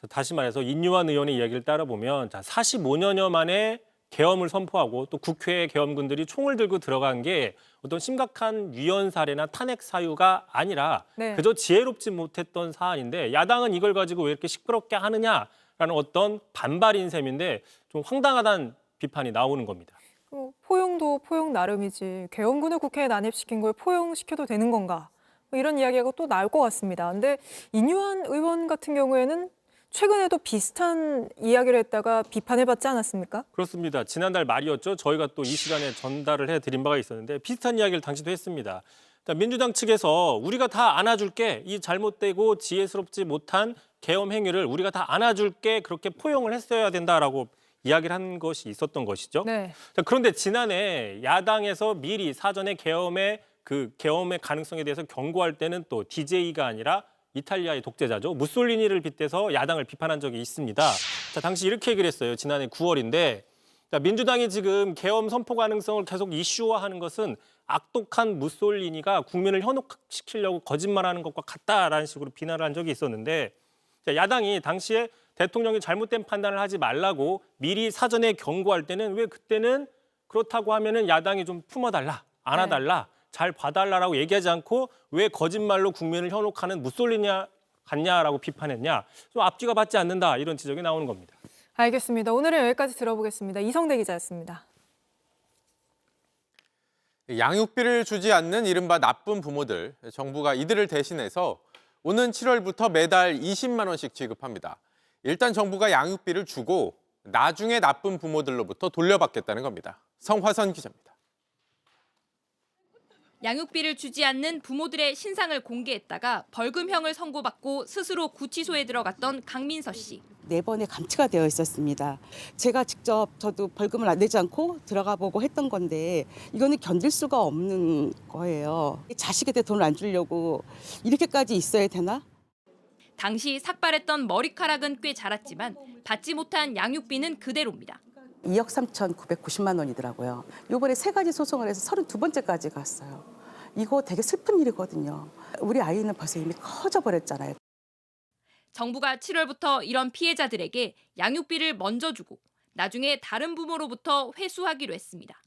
Speaker 2: 다시 말해서 인요한 의원의 이야기를 따라보면 45년여 만에 계엄을 선포하고 또 국회에 계엄군들이 총을 들고 들어간 게 어떤 심각한 위헌 사례나 탄핵 사유가 아니라
Speaker 22: 네.
Speaker 2: 그저 지혜롭지 못했던 사안인데 야당은 이걸 가지고 왜 이렇게 시끄럽게 하느냐라는 어떤 반발인 셈인데 좀 황당하다는 비판이 나오는 겁니다.
Speaker 22: 포용도 포용 나름이지 계엄군을 국회에 난입시킨 걸 포용시켜도 되는 건가? 이런 이야기가 또 나올 것 같습니다. 근데 인요한 의원 같은 경우에는 최근에도 비슷한 이야기를 했다가 비판해봤지 않았습니까?
Speaker 2: 그렇습니다. 지난달 말이었죠. 저희가 또 이 시간에 전달을 해드린 바가 있었는데 비슷한 이야기를 당시도 했습니다. 민주당 측에서 우리가 다 안아줄게. 이 잘못되고 지혜스럽지 못한 계엄 행위를 우리가 다 안아줄게. 그렇게 포용을 했어야 된다라고 이야기를 한 것이 있었던 것이죠.
Speaker 22: 네.
Speaker 2: 그런데 지난해 야당에서 미리 사전에 계엄의 가능성에 대해서 경고할 때는 또 DJ가 아니라 이탈리아의 독재자죠. 무솔리니를 빗대서 야당을 비판한 적이 있습니다. 자, 당시 이렇게 얘기를 했어요. 지난해 9월인데 민주당이 지금 계엄 선포 가능성을 계속 이슈화하는 것은 악독한 무솔리니가 국민을 현혹시키려고 거짓말하는 것과 같다라는 식으로 비난을 한 적이 있었는데 야당이 당시에 대통령이 잘못된 판단을 하지 말라고 미리 사전에 경고할 때는 왜 그때는 그렇다고 하면은 야당이 좀 품어달라, 안아달라, 잘 봐달라라고 얘기하지 않고 왜 거짓말로 국민을 현혹하는 무솔리니 같냐라고 비판했냐. 좀 앞뒤가 맞지 않는다 이런 지적이 나오는 겁니다.
Speaker 22: 알겠습니다. 오늘은 여기까지 들어보겠습니다. 이성대 기자였습니다.
Speaker 3: 양육비를 주지 않는 이른바 나쁜 부모들, 정부가 이들을 대신해서 오는 7월부터 매달 20만 원씩 지급합니다. 일단 정부가 양육비를 주고 나중에 나쁜 부모들로부터 돌려받겠다는 겁니다. 성화선 기자입니다.
Speaker 1: 양육비를 주지 않는 부모들의 신상을 공개했다가 벌금형을 선고받고 스스로 구치소에 들어갔던 강민서 씨.
Speaker 4: 4번의 감치가 되어 있었습니다. 제가 직접 저도 벌금을 안 내지 않고 들어가 보고 했던 건데 이거는 견딜 수가 없는 거예요. 자식한테 돈을 안 주려고 이렇게까지 있어야 되나?
Speaker 1: 당시 삭발했던 머리카락은 꽤 자랐지만 받지 못한 양육비는 그대로입니다.
Speaker 4: 2억 3,990만 원이더라고요. 이번에 3가지 소송을 해서 32번째까지 갔어요. 이거 되게 슬픈 일이거든요. 우리 아이는 벌써 이미 커져버렸잖아요.
Speaker 1: 정부가 7월부터 이런 피해자들에게 양육비를 먼저 주고 나중에 다른 부모로부터 회수하기로 했습니다.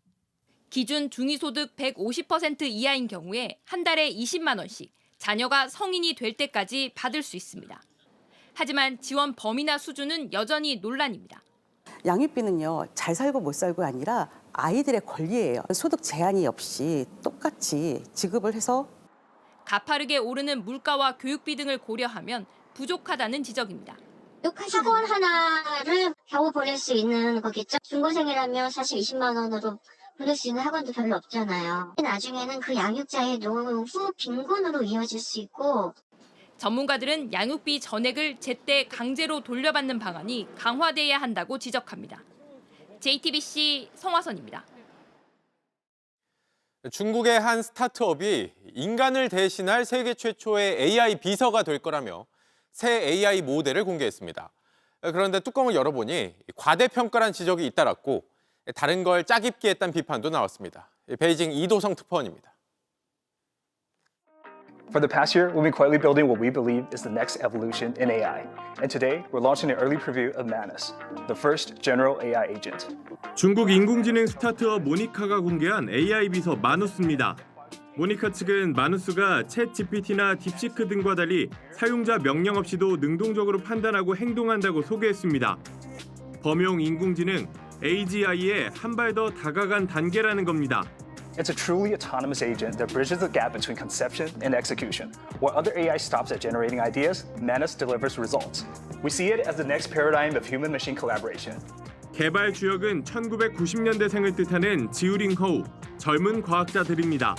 Speaker 1: 기준 중위소득 150% 이하인 경우에 한 달에 20만 원씩 자녀가 성인이 될 때까지 받을 수 있습니다. 하지만 지원 범위나 수준은 여전히 논란입니다.
Speaker 4: 양육비는요, 잘 살고 못 살고가 아니라 아이들의 권리예요. 소득 제한이 없이 똑같이 지급을 해서
Speaker 1: 가파르게 오르는 물가와 교육비 등을 고려하면 부족하다는 지적입니다.
Speaker 7: 학원 하나를 겨우 보낼 수 있는 거겠죠. 중고생이라면 사실 20만 원으로 보낼 수 있는 학원도 별로 없잖아요. 나중에는 그 양육자의 노후 빈곤으로 이어질 수 있고.
Speaker 1: 전문가들은 양육비 전액을 제때 강제로 돌려받는 방안이 강화돼야 한다고 지적합니다. JTBC 성화선입니다.
Speaker 3: 중국의 한 스타트업이 인간을 대신할 세계 최초의 AI 비서가 될 거라며 새 AI 모델을 공개했습니다. 그런데 뚜껑을 열어보니 과대평가란 지적이 잇따랐고 다른 걸 짜깁기 했다는 비판도 나왔습니다. 베이징 이도성 특파원입니다.
Speaker 15: For the past year, we've been quietly building what we believe is the next evolution in AI. And today, we're launching an early preview of Manus, the first general AI agent.
Speaker 16: 중국 인공지능 스타트업 모니카가 공개한 AI 비서 마누스입니다. 모니카 측은 마누스가 챗 GPT나 딥시크 등과 달리 사용자 명령 없이도 능동적으로 판단하고 행동한다고 소개했습니다. 범용 인공지능 AGI에 한 발 더 다가간 단계라는 겁니다.
Speaker 15: It's a truly autonomous agent that bridges the gap between conception and execution. While other AI stops at generating ideas, Manus delivers results. We see it as the next paradigm of human-machine collaboration.
Speaker 16: 개발 주역은 1990년대생을 뜻하는 지우링허우, 젊은 과학자들입니다.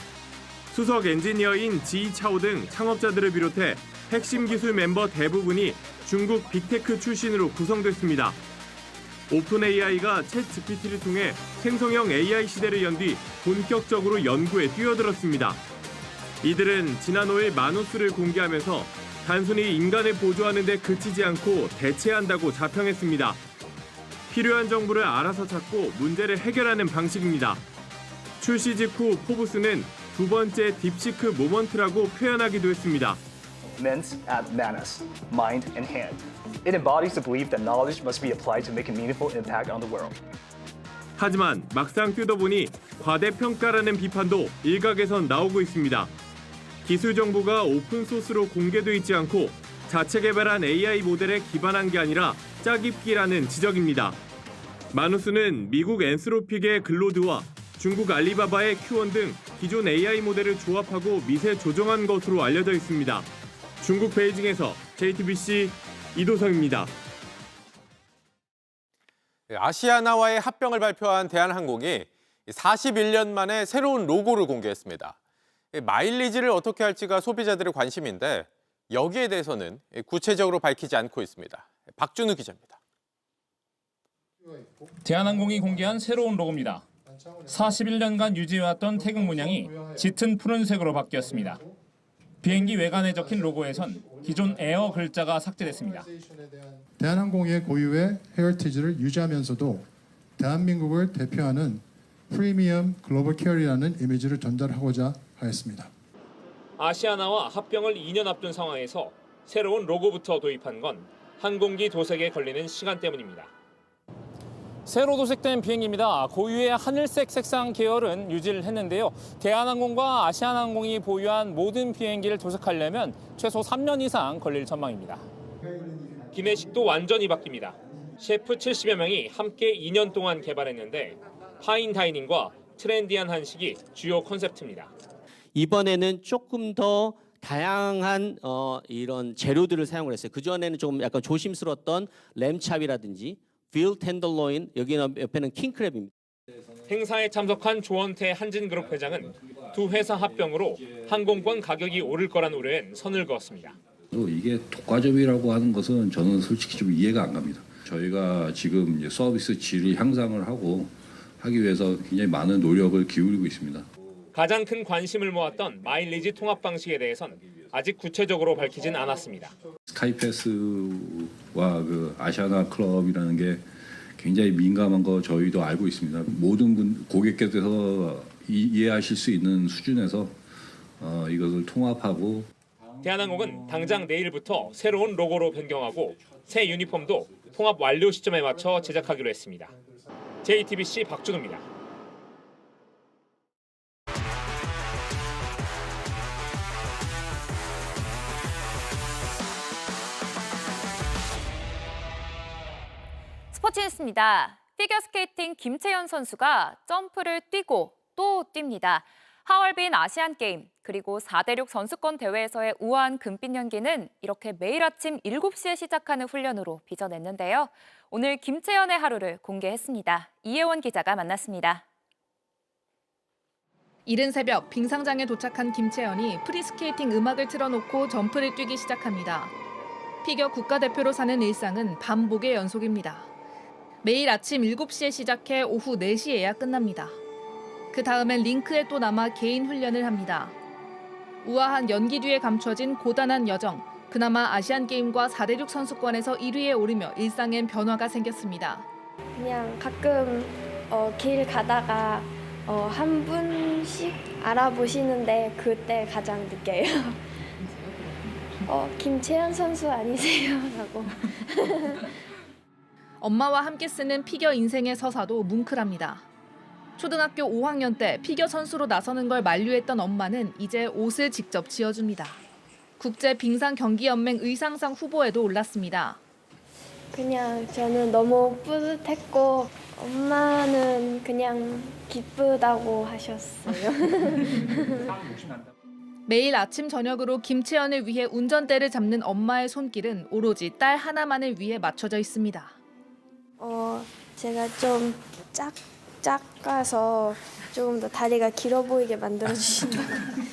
Speaker 16: 수석 엔지니어인 지이차오 등 창업자들을 비롯해 핵심 기술 멤버 대부분이 중국 빅테크 출신으로 구성됐습니다. 오픈 AI가 챗 GPT를 통해 생성형 AI 시대를 연 뒤 본격적으로 연구에 뛰어들었습니다. 이들은 지난 5일 마누스를 공개하면서 단순히 인간을 보조하는 데 그치지 않고 대체한다고 자평했습니다. 필요한 정보를 알아서 찾고 문제를 해결하는 방식입니다. 출시 직후 포브스는 두 번째 딥시크 모먼트라고 표현하기도 했습니다.
Speaker 15: Men's at Manus, mind and hand. It embodies the belief that knowledge must be applied to make a meaningful impact on the world.
Speaker 16: 하지만 막상 뜯어보니 과대평가라는 비판도 일각에선 나오고 있습니다. 기술 정보가 오픈소스로 공개돼 있지 않고 자체 개발한 AI 모델에 기반한 게 아니라 짜깁기라는 지적입니다. 마누스는 미국 엔스로픽의 글로드와 중국 알리바바의 Q1 등 기존 AI 모델을 조합하고 미세 조정한 것으로 알려져 있습니다. 중국 베이징에서 JTBC 이도성입니다.
Speaker 3: 아시아나와의 합병을 발표한 대한항공이 41년 만에 새로운 로고를 공개했습니다. 마일리지를 어떻게 할지가 소비자들의 관심인데 여기에 대해서는 구체적으로 밝히지 않고 있습니다. 박준우 기자입니다.
Speaker 17: 대한항공이 공개한 새로운 로고입니다. 41년간 유지해왔던 태극 문양이 짙은 푸른색으로 바뀌었습니다. 비행기 외관에 적힌 로고에선 기존 에어 글자가 삭제됐습니다.
Speaker 18: 대한항공의 고유의 헤리티지를 유지하면서도 대한민국을 대표하는 프리미엄 글로벌 캐리어라는 이미지를 전달하고자 하였습니다.
Speaker 11: 아시아나와 합병을 2년 앞둔 상황에서 새로운 로고부터 도입한 건 항공기 도색에 걸리는 시간 때문입니다.
Speaker 17: 새로 도색된 비행기입니다. 고유의 하늘색 색상 계열은 유지를 했는데요. 대한항공과 아시아나항공이 보유한 모든 비행기를 도색하려면 최소 3년 이상 걸릴 전망입니다. 기내식도 완전히 바뀝니다. 셰프 70여 명이 함께 2년 동안 개발했는데 파인 다이닝과 트렌디한 한식이 주요 콘셉트입니다.
Speaker 19: 이번에는 조금 더 다양한 이런 재료들을 사용을 했어요. 그전에는 좀 약간 조심스러웠던 램찹이라든지 빌 텐더로인, 여기는 옆에는 킹크랩입니다.
Speaker 17: 행사에 참석한 조원태 한진그룹 회장은 두 회사 합병으로 항공권 가격이 오를 거란 우려엔 선을 그었습니다.
Speaker 20: 이게 독과점이라고 하는 것은 저는 솔직히 좀 이해가 안 갑니다. 저희가 지금 이제 서비스 질을 향상을 하기 위해서 굉장히 많은 노력을 기울이고 있습니다.
Speaker 17: 가장 큰 관심을 모았던 마일리지 통합 방식에 대해선 아직 구체적으로 밝히진 않았습니다.
Speaker 20: 스카이패스와 그 아시아나 클럽이라는 게 굉장히 민감한 거 저희도 알고 있습니다. 모든 고객께서 이해하실 수 있는 수준에서 이것을 통합하고
Speaker 17: 대한항공은 당장 내일부터 새로운 로고로 변경하고 새 유니폼도 통합 완료 시점에 맞춰 제작하기로 했습니다. JTBC 박준호입니다.
Speaker 21: 스포츠 뉴스입니다. 피겨스케이팅 김채연 선수가 점프를 뛰고 또 뜁니다. 하얼빈 아시안게임 그리고 4대6 선수권 대회에서의 우아한 금빛 연기는 이렇게 매일 아침 7시에 시작하는 훈련으로 빚어냈는데요. 오늘 김채연의 하루를 공개했습니다. 이혜원 기자가 만났습니다.
Speaker 29: 이른 새벽 빙상장에 도착한 김채연이 프리스케이팅 음악을 틀어놓고 점프를 뛰기 시작합니다. 피겨 국가대표로 사는 일상은 반복의 연속입니다. 매일 아침 7시에 시작해 오후 4시에야 끝납니다. 그 다음엔 링크에 또 남아 개인 훈련을 합니다. 우아한 연기 뒤에 감춰진 고단한 여정, 그나마 아시안게임과 4대6 선수권에서 1위에 오르며 일상엔 변화가 생겼습니다.
Speaker 23: 그냥 가끔 길 가다가 한 분씩 알아보시는데 그때 가장 느껴요. 김채연 선수 아니세요? 라고.
Speaker 29: 엄마와 함께 쓰는 피겨 인생의 서사도 뭉클합니다. 초등학교 5학년 때 피겨 선수로 나서는 걸 만류했던 엄마는 이제 옷을 직접 지어줍니다. 국제 빙상 경기연맹 의상상 후보에도 올랐습니다.
Speaker 23: 그냥 저는 너무 뿌듯했고 엄마는 그냥 기쁘다고 하셨어요.
Speaker 29: 매일 아침 저녁으로 김채연을 위해 운전대를 잡는 엄마의 손길은 오로지 딸 하나만을 위해 맞춰져 있습니다.
Speaker 23: 제가 좀 작아서 조금 더 다리가 길어 보이게 만들어주신다고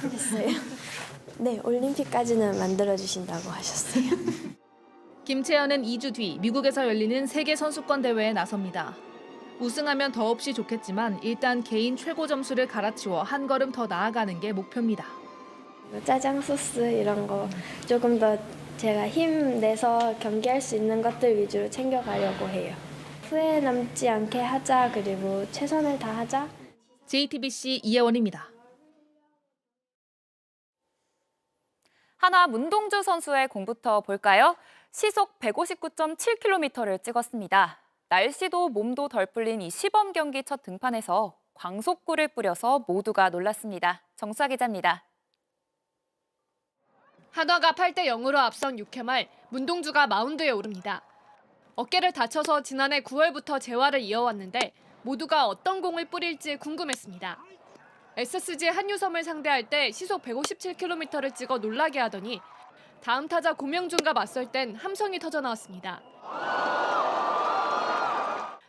Speaker 23: 했어요. 네, 올림픽까지는 만들어주신다고 하셨어요.
Speaker 29: 김채연은 2주 뒤 미국에서 열리는 세계선수권 대회에 나섭니다. 우승하면 더없이 좋겠지만 일단 개인 최고 점수를 갈아치워 한 걸음 더 나아가는 게 목표입니다.
Speaker 23: 짜장 소스 이런 거 조금 더 제가 힘내서 경기할 수 있는 것들 위주로 챙겨가려고 해요. 후회 남지 않게 하자, 그리고 최선을 다하자.
Speaker 29: JTBC 이혜원입니다.
Speaker 21: 하나 문동주 선수의 공부터 볼까요? 시속 159.7km를 찍었습니다. 날씨도 몸도 덜 풀린 이 시범 경기 첫 등판에서 광속구를 뿌려서 모두가 놀랐습니다. 정수아 기자입니다.
Speaker 24: 한화가 8대0으로 앞선 6회 말 문동주가 마운드에 오릅니다. 어깨를 다쳐서 지난해 9월부터 재활을 이어왔는데 모두가 어떤 공을 뿌릴지 궁금했습니다. SSG 한유섬을 상대할 때 시속 157km를 찍어 놀라게 하더니 다음 타자 고명준과 맞설 땐 함성이 터져 나왔습니다.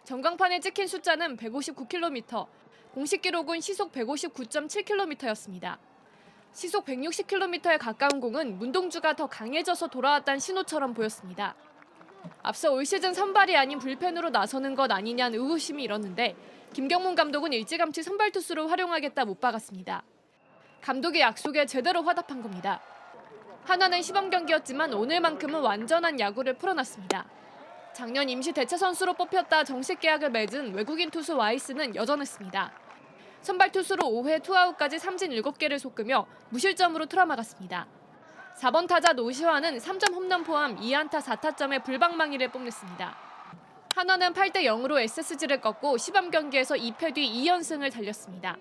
Speaker 24: 전광판에 찍힌 숫자는 159km, 공식 기록은 시속 159.7km였습니다. 시속 160km에 가까운 공은 문동주가 더 강해져서 돌아왔다는 신호처럼 보였습니다. 앞서 올 시즌 선발이 아닌 불펜으로 나서는 것 아니냐는 의구심이 일었는데 김경문 감독은 일찌감치 선발 투수로 활용하겠다 못 박았습니다. 감독의 약속에 제대로 화답한 겁니다. 한화는 시범 경기였지만 오늘만큼은 완전한 야구를 풀어놨습니다. 작년 임시 대체 선수로 뽑혔다 정식 계약을 맺은 외국인 투수 와이스는 여전했습니다. 선발 투수로 5회 투아웃까지 삼진 7개를 쏟으며 무실점으로 틀어막았습니다. 4번 타자 노시환은 3점 홈런 포함 2안타 4타점의 불방망이를 뽐냈습니다. 한화는 8대0으로 SSG를 꺾고 시범 경기에서 2패 뒤 2연승을 달렸습니다.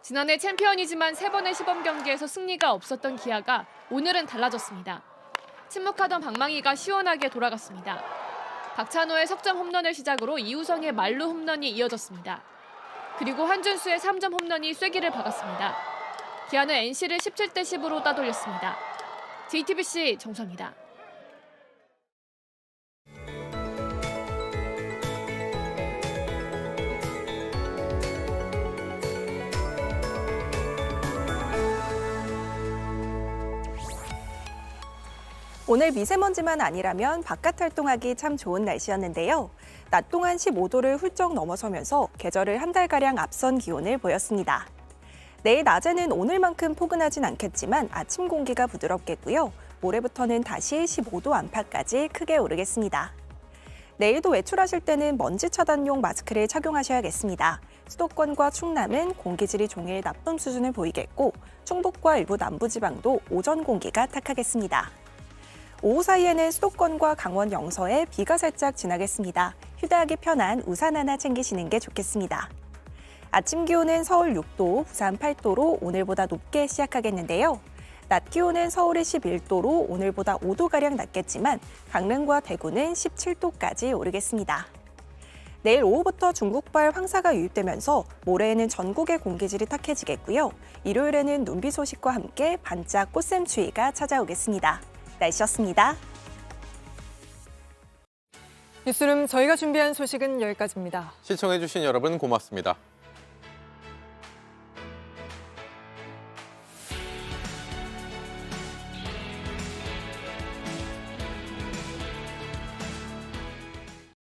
Speaker 24: 지난해 챔피언이지만 3번의 시범 경기에서 승리가 없었던 기아가 오늘은 달라졌습니다. 침묵하던 방망이가 시원하게 돌아갔습니다. 박찬호의 석점 홈런을 시작으로 이우성의 말루 홈런이 이어졌습니다. 그리고 한준수의 3점 홈런이 쐐기를 박았습니다. 기아는 NC를 17대 10으로 따돌렸습니다. JTBC 정수아입니다.
Speaker 5: 오늘 미세먼지만 아니라면 바깥 활동하기 참 좋은 날씨였는데요. 낮 동안 15도를 훌쩍 넘어서면서 계절을 한 달가량 앞선 기온을 보였습니다. 내일 낮에는 오늘만큼 포근하진 않겠지만 아침 공기가 부드럽겠고요. 모레부터는 다시 15도 안팎까지 크게 오르겠습니다. 내일도 외출하실 때는 먼지 차단용 마스크를 착용하셔야겠습니다. 수도권과 충남은 공기질이 종일 나쁨 수준을 보이겠고 충북과 일부 남부지방도 오전 공기가 탁하겠습니다. 오후 사이에는 수도권과 강원 영서에 비가 살짝 지나겠습니다. 휴대하기 편한 우산 하나 챙기시는 게 좋겠습니다. 아침 기온은 서울 6도, 부산 8도로 오늘보다 높게 시작하겠는데요. 낮 기온은 서울이 11도로 오늘보다 5도가량 낮겠지만 강릉과 대구는 17도까지 오르겠습니다. 내일 오후부터 중국발 황사가 유입되면서 모레에는 전국의 공기질이 탁해지겠고요. 일요일에는 눈비 소식과 함께 반짝 꽃샘추위가 찾아오겠습니다. 날씨였습니다.
Speaker 22: 뉴스룸 저희가 준비한 소식은 여기까지입니다.
Speaker 3: 시청해주신 여러분 고맙습니다.